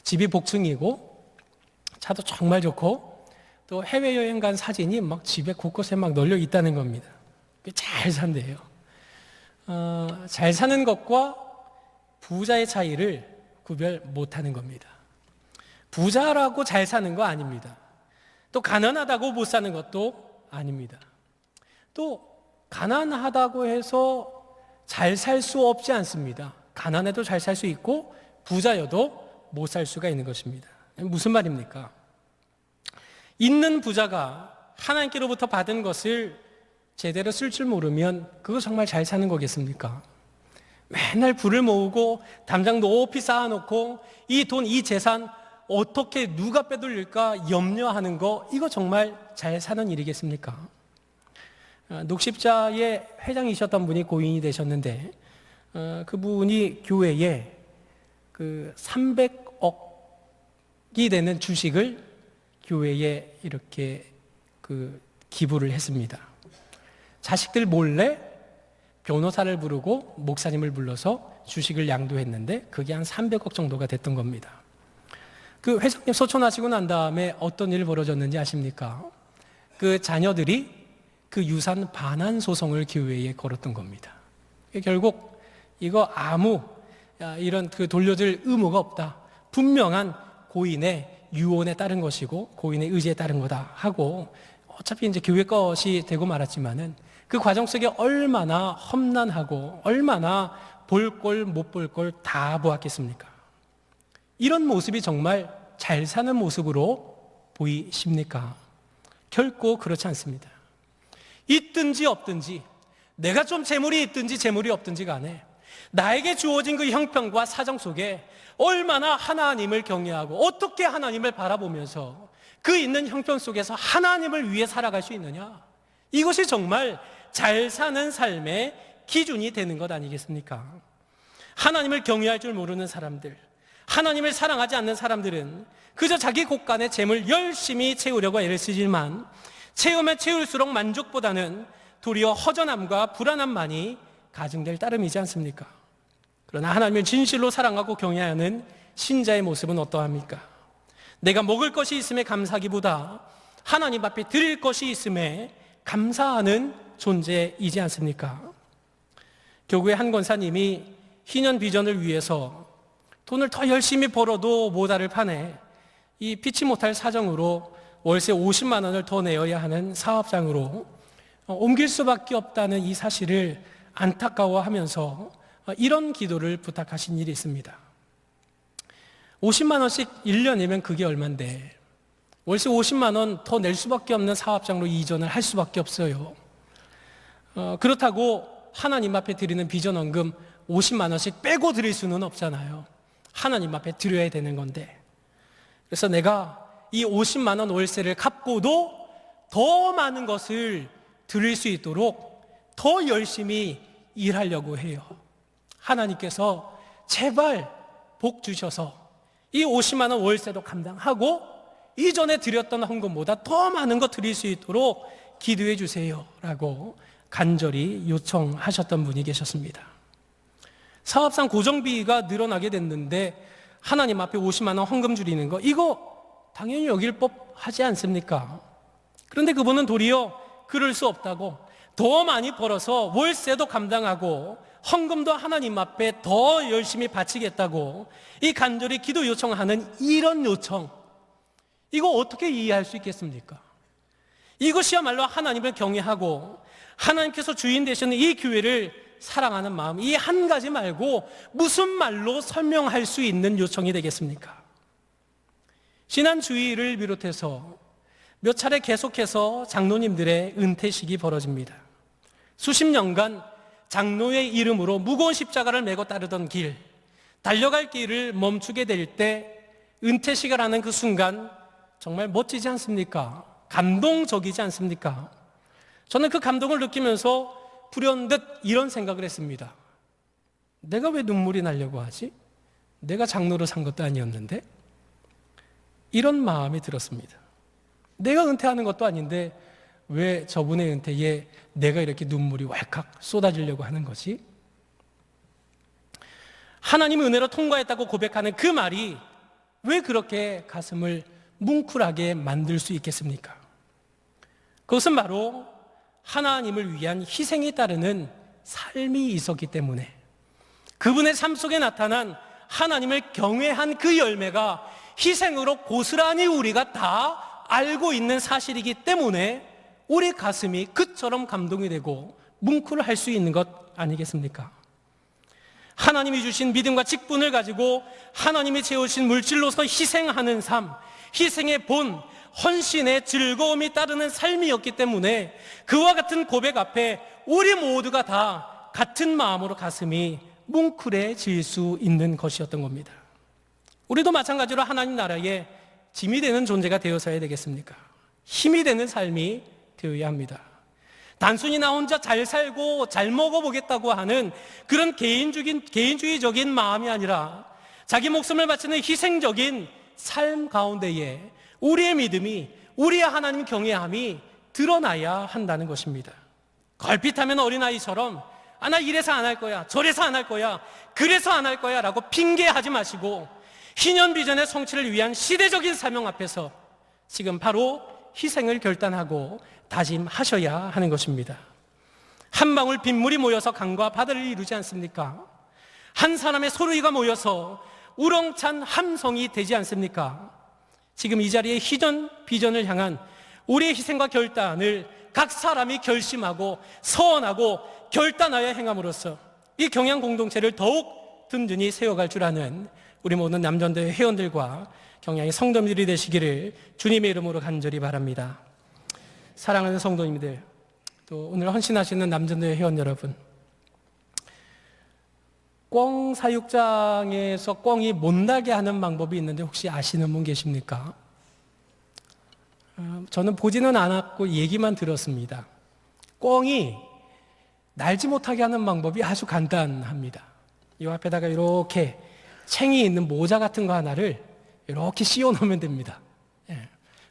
집이 복층이고 차도 정말 좋고 또 해외여행 간 사진이 막 집에 곳곳에 막 널려 있다는 겁니다. 잘 산대요. 잘 사는 것과 부자의 차이를 구별 못하는 겁니다. 부자라고 잘 사는 거 아닙니다. 또 가난하다고 못 사는 것도 아닙니다. 또 가난하다고 해서 잘 살 수 없지 않습니다. 가난해도 잘 살 수 있고 부자여도 못 살 수가 있는 것입니다. 무슨 말입니까? 있는 부자가 하나님께로부터 받은 것을 제대로 쓸 줄 모르면 그거 정말 잘 사는 거겠습니까? 맨날 부를 모으고 담장 높이 쌓아놓고 이 돈, 이 재산 어떻게 누가 빼돌릴까 염려하는 거 이거 정말 잘 사는 일이겠습니까? 녹십자의 회장이셨던 분이 고인이 되셨는데 그분이 교회에 그 300억이 되는 주식을 교회에 이렇게 그 기부를 했습니다. 자식들 몰래 변호사를 부르고 목사님을 불러서 주식을 양도했는데 그게 한 300억 정도가 됐던 겁니다. 그 회장님 소천하시고 난 다음에 어떤 일이 벌어졌는지 아십니까? 그 자녀들이 그 유산 반환 소송을 교회에 걸었던 겁니다. 결국 이거 아무 이런 그 돌려줄 의무가 없다. 분명한 고인의 유언에 따른 것이고 고인의 의지에 따른 거다 하고 어차피 이제 교회 것이 되고 말았지만은 그 과정 속에 얼마나 험난하고 얼마나 볼 꼴 못 볼 꼴 다 보았겠습니까? 이런 모습이 정말 잘 사는 모습으로 보이십니까? 결코 그렇지 않습니다. 있든지 없든지 내가 좀 재물이 있든지 재물이 없든지 간에 나에게 주어진 그 형편과 사정 속에 얼마나 하나님을 경외하고 어떻게 하나님을 바라보면서 그 있는 형편 속에서 하나님을 위해 살아갈 수 있느냐, 이것이 정말 잘 사는 삶의 기준이 되는 것 아니겠습니까? 하나님을 경외할 줄 모르는 사람들, 하나님을 사랑하지 않는 사람들은 그저 자기 곳간의 재물 열심히 채우려고 애를 쓰지만 채우면 채울수록 만족보다는 도리어 허전함과 불안함만이 가중될 따름이지 않습니까? 그러나 하나님을 진실로 사랑하고 경외하는 신자의 모습은 어떠합니까? 내가 먹을 것이 있음에 감사하기보다 하나님 앞에 드릴 것이 있음에 감사하는 존재이지 않습니까? 교구의 한 권사님이 희년 비전을 위해서 돈을 더 열심히 벌어도 모자를 파네 이 피치 못할 사정으로 월세 50만 원을 더 내어야 하는 사업장으로 옮길 수밖에 없다는 이 사실을 안타까워하면서 이런 기도를 부탁하신 일이 있습니다. 50만 원씩 1년이면 그게 얼만데 월세 50만 원 더 낼 수밖에 없는 사업장으로 이전을 할 수밖에 없어요. 그렇다고 하나님 앞에 드리는 비전 헌금 50만 원씩 빼고 드릴 수는 없잖아요. 하나님 앞에 드려야 되는 건데, 그래서 내가 이 50만 원 월세를 갚고도 더 많은 것을 드릴 수 있도록 더 열심히 일하려고 해요. 하나님께서 제발 복 주셔서 이 50만 원 월세도 감당하고 이전에 드렸던 헌금보다 더 많은 것 드릴 수 있도록 기도해 주세요 라고 간절히 요청하셨던 분이 계셨습니다. 사업상 고정비가 늘어나게 됐는데 하나님 앞에 50만 원 헌금 줄이는 거, 이거 당연히 여길 법하지 않습니까? 그런데 그분은 도리어 그럴 수 없다고 더 많이 벌어서 월세도 감당하고 헌금도 하나님 앞에 더 열심히 바치겠다고 이 간절히 기도 요청하는 이런 요청, 이거 어떻게 이해할 수 있겠습니까? 이것이야말로 하나님을 경외하고 하나님께서 주인 되시는 이 교회를 사랑하는 마음, 이 한 가지 말고 무슨 말로 설명할 수 있는 요청이 되겠습니까? 지난 주일을 비롯해서 몇 차례 계속해서 장로님들의 은퇴식이 벌어집니다. 수십 년간 장로의 이름으로 무거운 십자가를 메고 따르던 길, 달려갈 길을 멈추게 될 때 은퇴식을 하는 그 순간 정말 멋지지 않습니까? 감동적이지 않습니까? 저는 그 감동을 느끼면서 불현듯 이런 생각을 했습니다. 내가 왜 눈물이 나려고 하지? 내가 장로로 산 것도 아니었는데? 이런 마음이 들었습니다. 내가 은퇴하는 것도 아닌데 왜 저분의 은퇴에 내가 이렇게 눈물이 왈칵 쏟아지려고 하는 거지? 하나님의 은혜로 통과했다고 고백하는 그 말이 왜 그렇게 가슴을 뭉클하게 만들 수 있겠습니까? 그것은 바로 하나님을 위한 희생이 따르는 삶이 있었기 때문에, 그분의 삶 속에 나타난 하나님을 경외한 그 열매가 희생으로 고스란히 우리가 다 알고 있는 사실이기 때문에 우리 가슴이 그처럼 감동이 되고 뭉클할 수 있는 것 아니겠습니까? 하나님이 주신 믿음과 직분을 가지고 하나님이 채우신 물질로서 희생하는 삶, 희생의 본, 헌신의 즐거움이 따르는 삶이었기 때문에 그와 같은 고백 앞에 우리 모두가 다 같은 마음으로 가슴이 뭉클해질 수 있는 것이었던 겁니다. 우리도 마찬가지로 하나님 나라에 짐이 되는 존재가 되어서야 되겠습니까? 힘이 되는 삶이 되어야 합니다. 단순히 나 혼자 잘 살고 잘 먹어보겠다고 하는 그런 개인주의적인 마음이 아니라 자기 목숨을 바치는 희생적인 삶 가운데에 우리의 믿음이, 우리의 하나님 경외함이 드러나야 한다는 것입니다. 걸핏하면 어린아이처럼 나 이래서 안 할 거야, 저래서 안 할 거야, 그래서 안 할 거야 라고 핑계하지 마시고 희년비전의 성취를 위한 시대적인 사명 앞에서 지금 바로 희생을 결단하고 다짐하셔야 하는 것입니다. 한 방울 빗물이 모여서 강과 바다를 이루지 않습니까? 한 사람의 소리가 모여서 우렁찬 함성이 되지 않습니까? 지금 이 자리에 희전 비전을 향한 우리의 희생과 결단을 각 사람이 결심하고 서원하고 결단하여 행함으로써 이 경양 공동체를 더욱 든든히 세워갈 줄 아는 우리 모든 남전도회 회원들과 경양의 성도님들이 되시기를 주님의 이름으로 간절히 바랍니다. 사랑하는 성도님들, 또 오늘 헌신하시는 남전도회 회원 여러분, 꿩 사육장에서 꿩이 못 나게 하는 방법이 있는데 혹시 아시는 분 계십니까? 저는 보지는 않았고 얘기만 들었습니다. 꿩이 날지 못하게 하는 방법이 아주 간단합니다. 이 앞에다가 이렇게 챙이 있는 모자 같은 거 하나를 이렇게 씌워 놓으면 됩니다.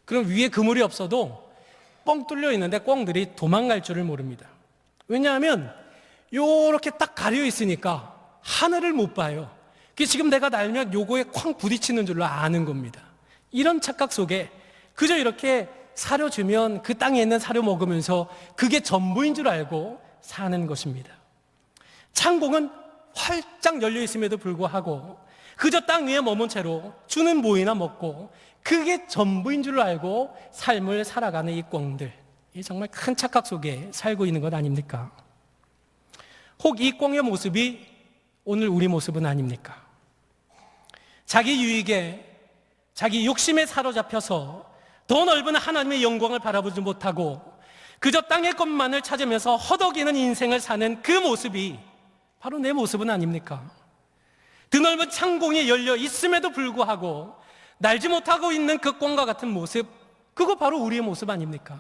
그럼 위에 그물이 없어도 뻥 뚫려 있는데 꿩들이 도망갈 줄을 모릅니다. 왜냐하면 이렇게 딱 가려 있으니까 하늘을 못 봐요. 그게 지금 내가 날면 요거에 쾅 부딪히는 줄로 아는 겁니다. 이런 착각 속에 그저 이렇게 사료 주면 그 땅에 있는 사료 먹으면서 그게 전부인 줄 알고 사는 것입니다. 창공은 활짝 열려 있음에도 불구하고 그저 땅 위에 머문 채로 주는 모이나 먹고 그게 전부인 줄 알고 삶을 살아가는 이 꿩들, 이 정말 큰 착각 속에 살고 있는 것 아닙니까? 혹 이 꿩의 모습이 오늘 우리 모습은 아닙니까? 자기 유익에, 자기 욕심에 사로잡혀서 더 넓은 하나님의 영광을 바라보지 못하고 그저 땅의 것만을 찾으면서 허덕이는 인생을 사는 그 모습이 바로 내 모습은 아닙니까? 드넓은 창공이 열려 있음에도 불구하고 날지 못하고 있는 그 꿩과 같은 모습, 그거 바로 우리의 모습 아닙니까?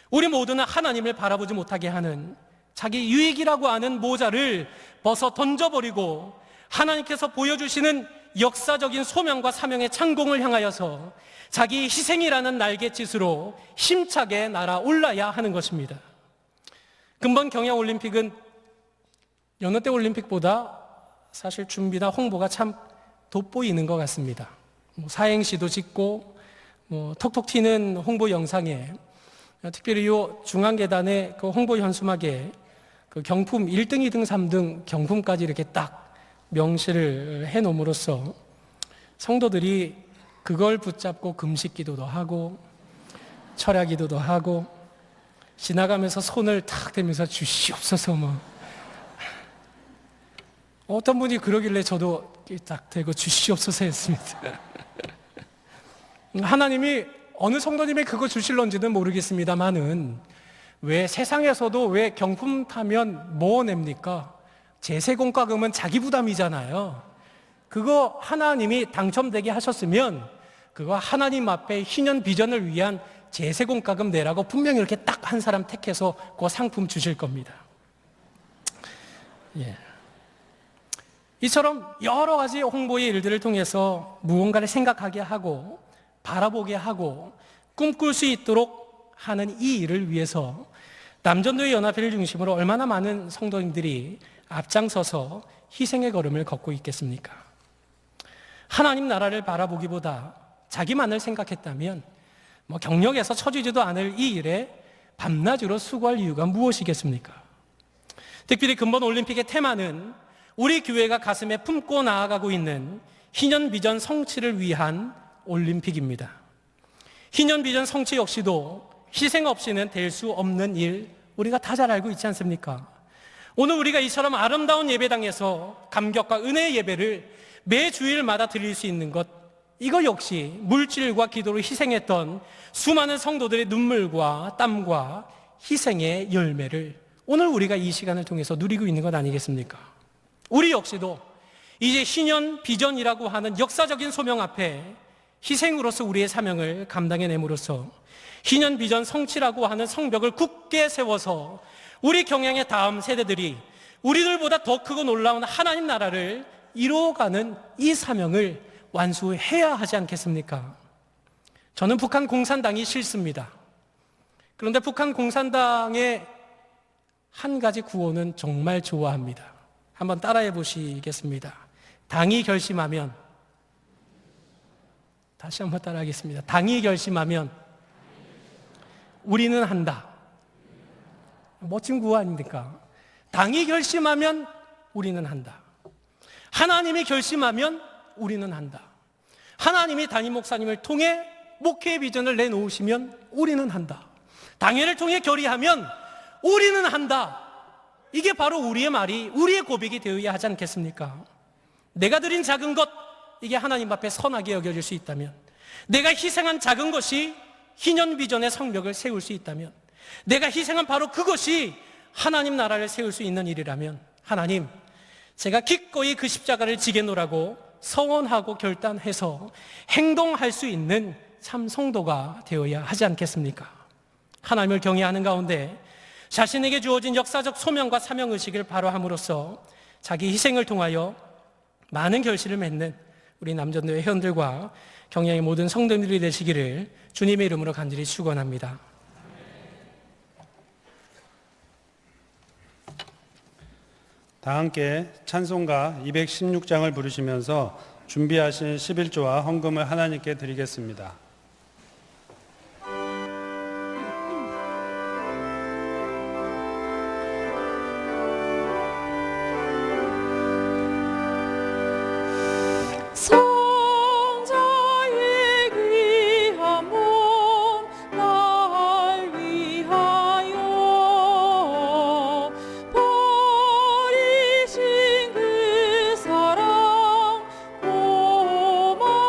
우리 모두는 하나님을 바라보지 못하게 하는 자기 유익이라고 하는 모자를 벗어 던져버리고 하나님께서 보여주시는 역사적인 소명과 사명의 창공을 향하여서 자기 희생이라는 날갯짓으로 힘차게 날아올라야 하는 것입니다. 금번 경양올림픽은 여느 때 올림픽보다 사실 준비나 홍보가 참 돋보이는 것 같습니다. 사행시도 짓고 톡톡 튀는 홍보 영상에 특별히 이 중앙계단의 그 홍보 현수막에 그 경품 1등, 2등, 3등 경품까지 이렇게 딱 명시를 해놓음으로써 성도들이 그걸 붙잡고 금식 기도도 하고 철야 기도도 하고 지나가면서 손을 탁 대면서 주시옵소서 어떤 분이 그러길래 저도 딱 대고 주시옵소서 했습니다. 하나님이 어느 성도님이 그거 주실런지는 모르겠습니다만은 왜 세상에서도 왜 경품 타면 뭐 냅니까? 제세공과금은 자기 부담이잖아요. 그거 하나님이 당첨되게 하셨으면 그거 하나님 앞에 희년 비전을 위한 제세공과금 내라고 분명히 이렇게 딱 한 사람 택해서 그 상품 주실 겁니다. 예. 이처럼 여러 가지 홍보의 일들을 통해서 무언가를 생각하게 하고 바라보게 하고 꿈꿀 수 있도록 하는 이 일을 위해서 남전도의 연합회를 중심으로 얼마나 많은 성도님들이 앞장서서 희생의 걸음을 걷고 있겠습니까? 하나님 나라를 바라보기보다 자기만을 생각했다면 경력에서 처지지도 않을 이 일에 밤낮으로 수고할 이유가 무엇이겠습니까? 특별히 근본 올림픽의 테마는 우리 교회가 가슴에 품고 나아가고 있는 희년 비전 성취를 위한 올림픽입니다. 희년 비전 성취 역시도 희생 없이는 될 수 없는 일, 우리가 다 잘 알고 있지 않습니까? 오늘 우리가 이처럼 아름다운 예배당에서 감격과 은혜의 예배를 매 주일마다 드릴 수 있는 것, 이거 역시 물질과 기도로 희생했던 수많은 성도들의 눈물과 땀과 희생의 열매를 오늘 우리가 이 시간을 통해서 누리고 있는 것 아니겠습니까? 우리 역시도 이제 희년 비전이라고 하는 역사적인 소명 앞에 희생으로서 우리의 사명을 감당해냄으로써 희년 비전 성취라고 하는 성벽을 굳게 세워서 우리 경향의 다음 세대들이 우리들보다 더 크고 놀라운 하나님 나라를 이루어가는 이 사명을 완수해야 하지 않겠습니까? 저는 북한 공산당이 싫습니다. 그런데 북한 공산당의 한 가지 구호는 정말 좋아합니다. 한번 따라해 보시겠습니다. 당이 결심하면, 다시 한번 따라하겠습니다. 당이 결심하면 우리는 한다. 멋진 구호 아닙니까? 당이 결심하면 우리는 한다. 하나님이 결심하면 우리는 한다. 하나님이 담임 목사님을 통해 목회의 비전을 내놓으시면 우리는 한다. 당회를 통해 결의하면 우리는 한다. 이게 바로 우리의 말이, 우리의 고백이 되어야 하지 않겠습니까? 내가 드린 작은 것, 이게 하나님 앞에 선하게 여겨질 수 있다면, 내가 희생한 작은 것이 희년 비전의 성벽을 세울 수 있다면, 내가 희생한 바로 그것이 하나님 나라를 세울 수 있는 일이라면, 하나님, 제가 기꺼이 그 십자가를 지게 놓으라고 서원하고 결단해서 행동할 수 있는 참 성도가 되어야 하지 않겠습니까? 하나님을 경외하는 가운데 자신에게 주어진 역사적 소명과 사명의식을 바로 함으로써 자기 희생을 통하여 많은 결실을 맺는 우리 남전도의 회원들과 경양의 모든 성도님들이 되시기를 주님의 이름으로 간절히 축원합니다. 다 함께 찬송가 216장을 부르시면서 준비하신 11조와 헌금을 하나님께 드리겠습니다. 성자의 귀한 몸 날 위하여 버리신 그 사랑 고마워라.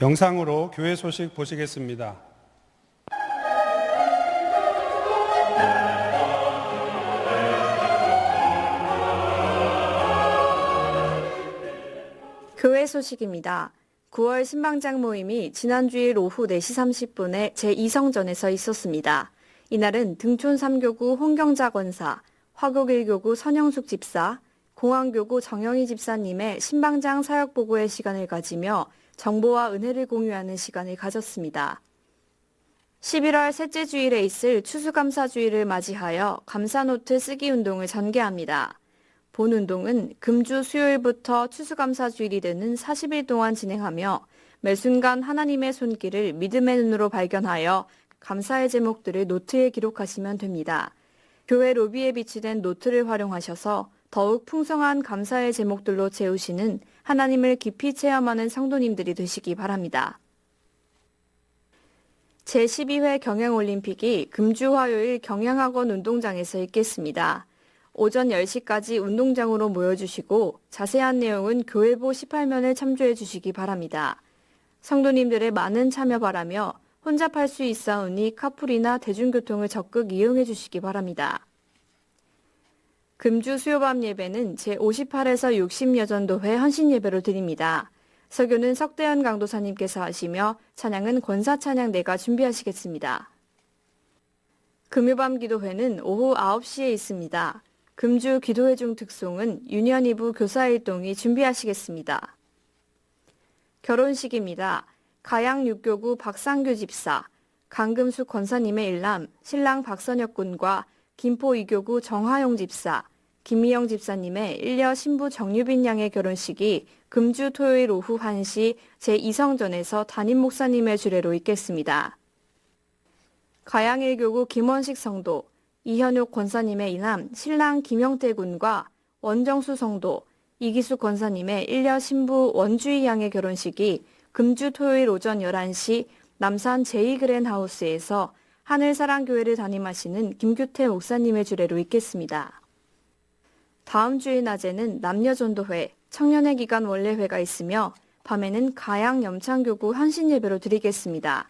영상으로 교회 소식 보시겠습니다. 교회 소식입니다. 9월 신방장 모임이 지난주일 오후 4시 30분에 제2성전에서 있었습니다. 이날은 등촌 3교구 홍경자 권사, 화곡 1교구 선영숙 집사, 공항교구 정영희 집사님의 신방장 사역 보고의 시간을 가지며 정보와 은혜를 공유하는 시간을 가졌습니다. 11월 셋째 주일에 있을 추수감사주일을 맞이하여 감사노트 쓰기 운동을 전개합니다. 본 운동은 금주 수요일부터 추수감사주일이 되는 40일 동안 진행하며 매 순간 하나님의 손길을 믿음의 눈으로 발견하여 감사의 제목들을 노트에 기록하시면 됩니다. 교회 로비에 비치된 노트를 활용하셔서 더욱 풍성한 감사의 제목들로 채우시는 하나님을 깊이 체험하는 성도님들이 되시기 바랍니다. 제12회 경영올림픽이 금주 화요일 경영학원 운동장에서 있겠습니다. 오전 10시까지 운동장으로 모여주시고 자세한 내용은 교회보 18면을 참조해 주시기 바랍니다. 성도님들의 많은 참여 바라며 혼잡할 수 있사오니 카풀이나 대중교통을 적극 이용해 주시기 바랍니다. 금주 수요밤 예배는 제58에서 60여전도회 헌신예배로 드립니다. 설교는 석대현 강도사님께서 하시며 찬양은 권사찬양대가 준비하시겠습니다. 금요밤 기도회는 오후 9시에 있습니다. 금주 기도회 중 특송은 유년 2부 교사일동이 준비하시겠습니다. 결혼식입니다. 가양 6교구 박상규 집사, 강금숙 권사님의 일남 신랑 박선혁 군과 김포 2교구 정하용 집사, 김미영 집사님의 일녀 신부 정유빈 양의 결혼식이 금주 토요일 오후 1시 제2성전에서 담임 목사님의 주례로 있겠습니다. 가양 1교구 김원식 성도, 이현옥 권사님의 이남 신랑 김영태 군과 원정수 성도, 이기숙 권사님의 일녀 신부 원주희 양의 결혼식이 금주 토요일 오전 11시 남산 제2그랜하우스에서 하늘사랑교회를 담임하시는 김규태 목사님의 주례로 있겠습니다. 다음 주일 낮에는 남녀전도회, 청년의 기간 원래회가 있으며 밤에는 가양 염창교구 헌신예배로 드리겠습니다.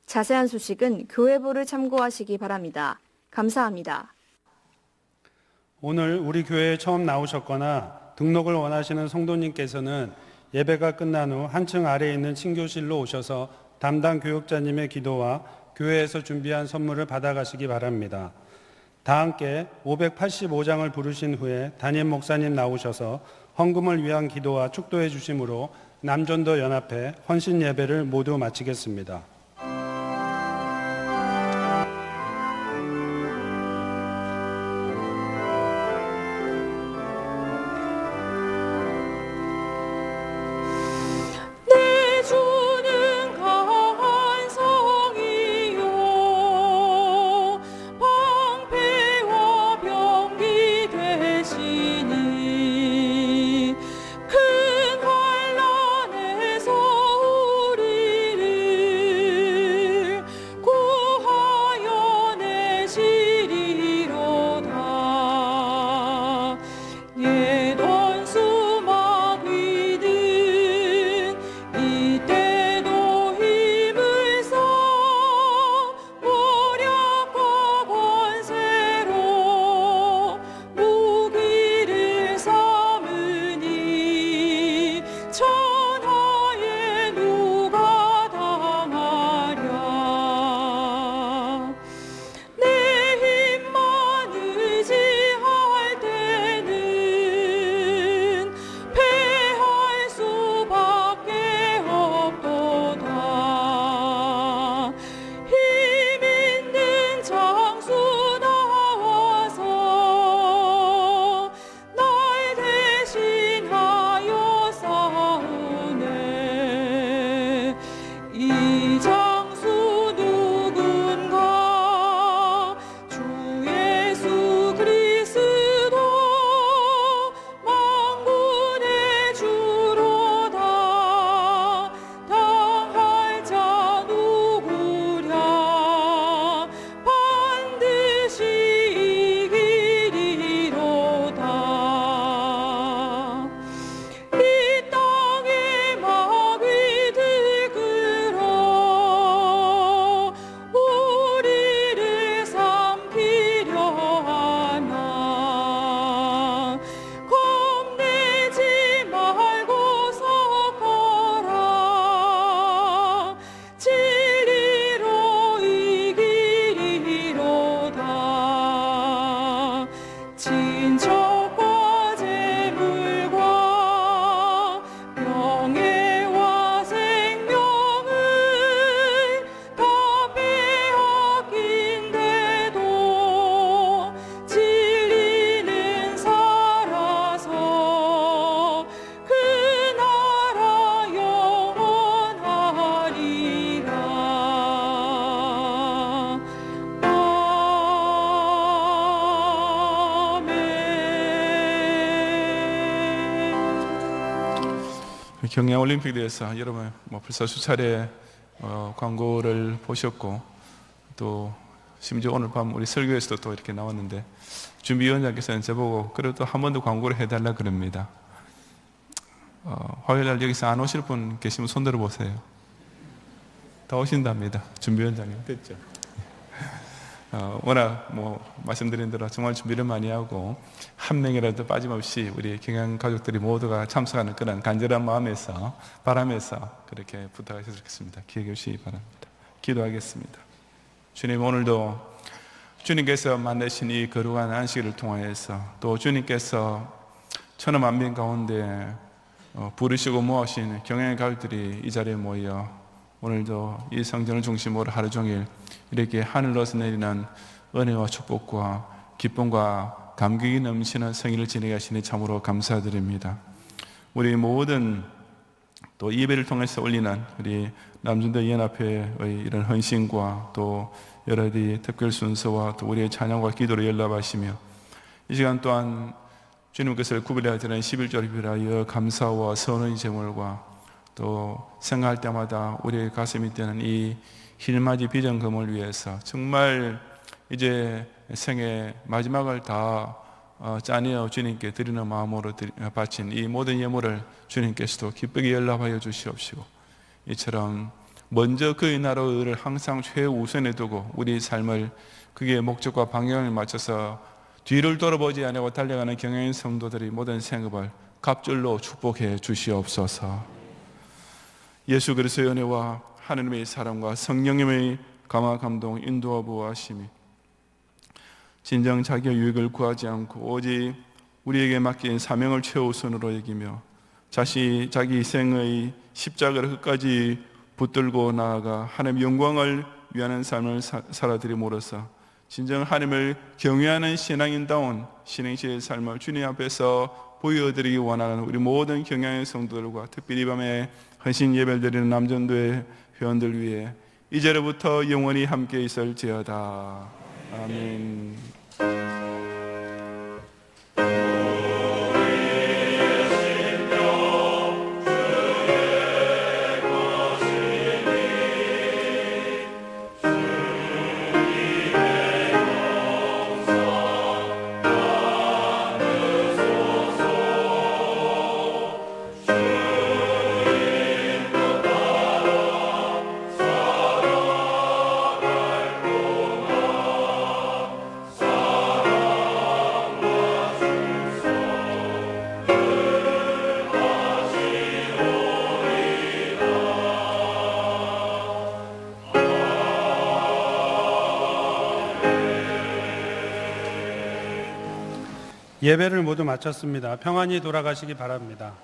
자세한 소식은 교회보를 참고하시기 바랍니다. 감사합니다. 오늘 우리 교회에 처음 나오셨거나 등록을 원하시는 성도님께서는 예배가 끝난 후 한층 아래에 있는 친교실로 오셔서 담당 교육자님의 기도와 교회에서 준비한 선물을 받아가시기 바랍니다. 다 함께 585장을 부르신 후에 담임 목사님 나오셔서 헌금을 위한 기도와 축도해 주심으로 남전도 연합회 헌신 예배를 모두 마치겠습니다. 내 주는 간성이요 방패와 병기 되시니 큰 환난에서 우리를 경양올림픽에 대해서 여러분 벌써 수차례 광고를 보셨고, 또 심지어 오늘 밤 우리 설교에서도 또 이렇게 나왔는데, 준비위원장께서는 저보고 그래도 한 번 더 광고를 해달라 그럽니다. 화요일날 여기서 안 오실 분 계시면 손 들어보세요. 다 오신답니다. 준비위원장님. 됐죠? 워낙 말씀드린 대로 정말 준비를 많이 하고, 한 명이라도 빠짐없이 우리 경양 가족들이 모두가 참석하는 그런 간절한 마음에서, 바람에서 그렇게 부탁하셨으면 좋겠습니다. 기억해 주시기 바랍니다. 기도하겠습니다. 주님, 오늘도 주님께서 만드신 이 거룩한 안식일을 통하여서, 또 주님께서 천하만민 가운데 부르시고 모으신 경양의 가족들이 이 자리에 모여 오늘도 이 성전을 중심으로 하루 종일 이렇게 하늘로서 내리는 은혜와 축복과 기쁨과 감격이 넘치는 성일을 지내게 하시니 참으로 감사드립니다. 우리 모든 또 예배를 통해서 올리는 우리 남준대 연합회의 이런 헌신과 또 여러 가지 특별 순서와 또 우리의 찬양과 기도로 연락하시며, 이 시간 또한 주님께서 구별하여 드리는 11조를 비하여 감사와 선의 제물과 또 생각할 때마다 우리의 가슴이 뛰는 이 힐맞이 비전금을 위해서 정말 이제 생의 마지막을 다 짜내어 주님께 드리는 마음으로 바친 이 모든 예물을 주님께서도 기쁘게 연락하여 주시옵시고, 이처럼 먼저 그의 나라를 항상 최우선에 두고 우리 삶을 그게 목적과 방향을 맞춰서 뒤를 돌아보지 않고 달려가는 경영인 성도들이 모든 생업을 갑절로 축복해 주시옵소서. 예수 그리스도의 은혜와 하느님의 사랑과 성령님의 감화 감동 인도와 보호하심이 진정 자기의 유익을 구하지 않고 오직 우리에게 맡긴 사명을 최우선으로 여기며 자기 생의 십자가를 끝까지 붙들고 나아가 하나님의 영광을 위하는 삶을 살아드림으로써 진정 하나님을 경외하는 신앙인다운 신행시의 삶을 주님 앞에서 보여드리기 원하는 우리 모든 경양의 성도들과 특별히 이 밤에 헌신 예배를 드리는 남전도의 회원들 위해 이제로부터 영원히 함께 있을지어다. 아멘. 예배를 모두 마쳤습니다. 평안히 돌아가시기 바랍니다.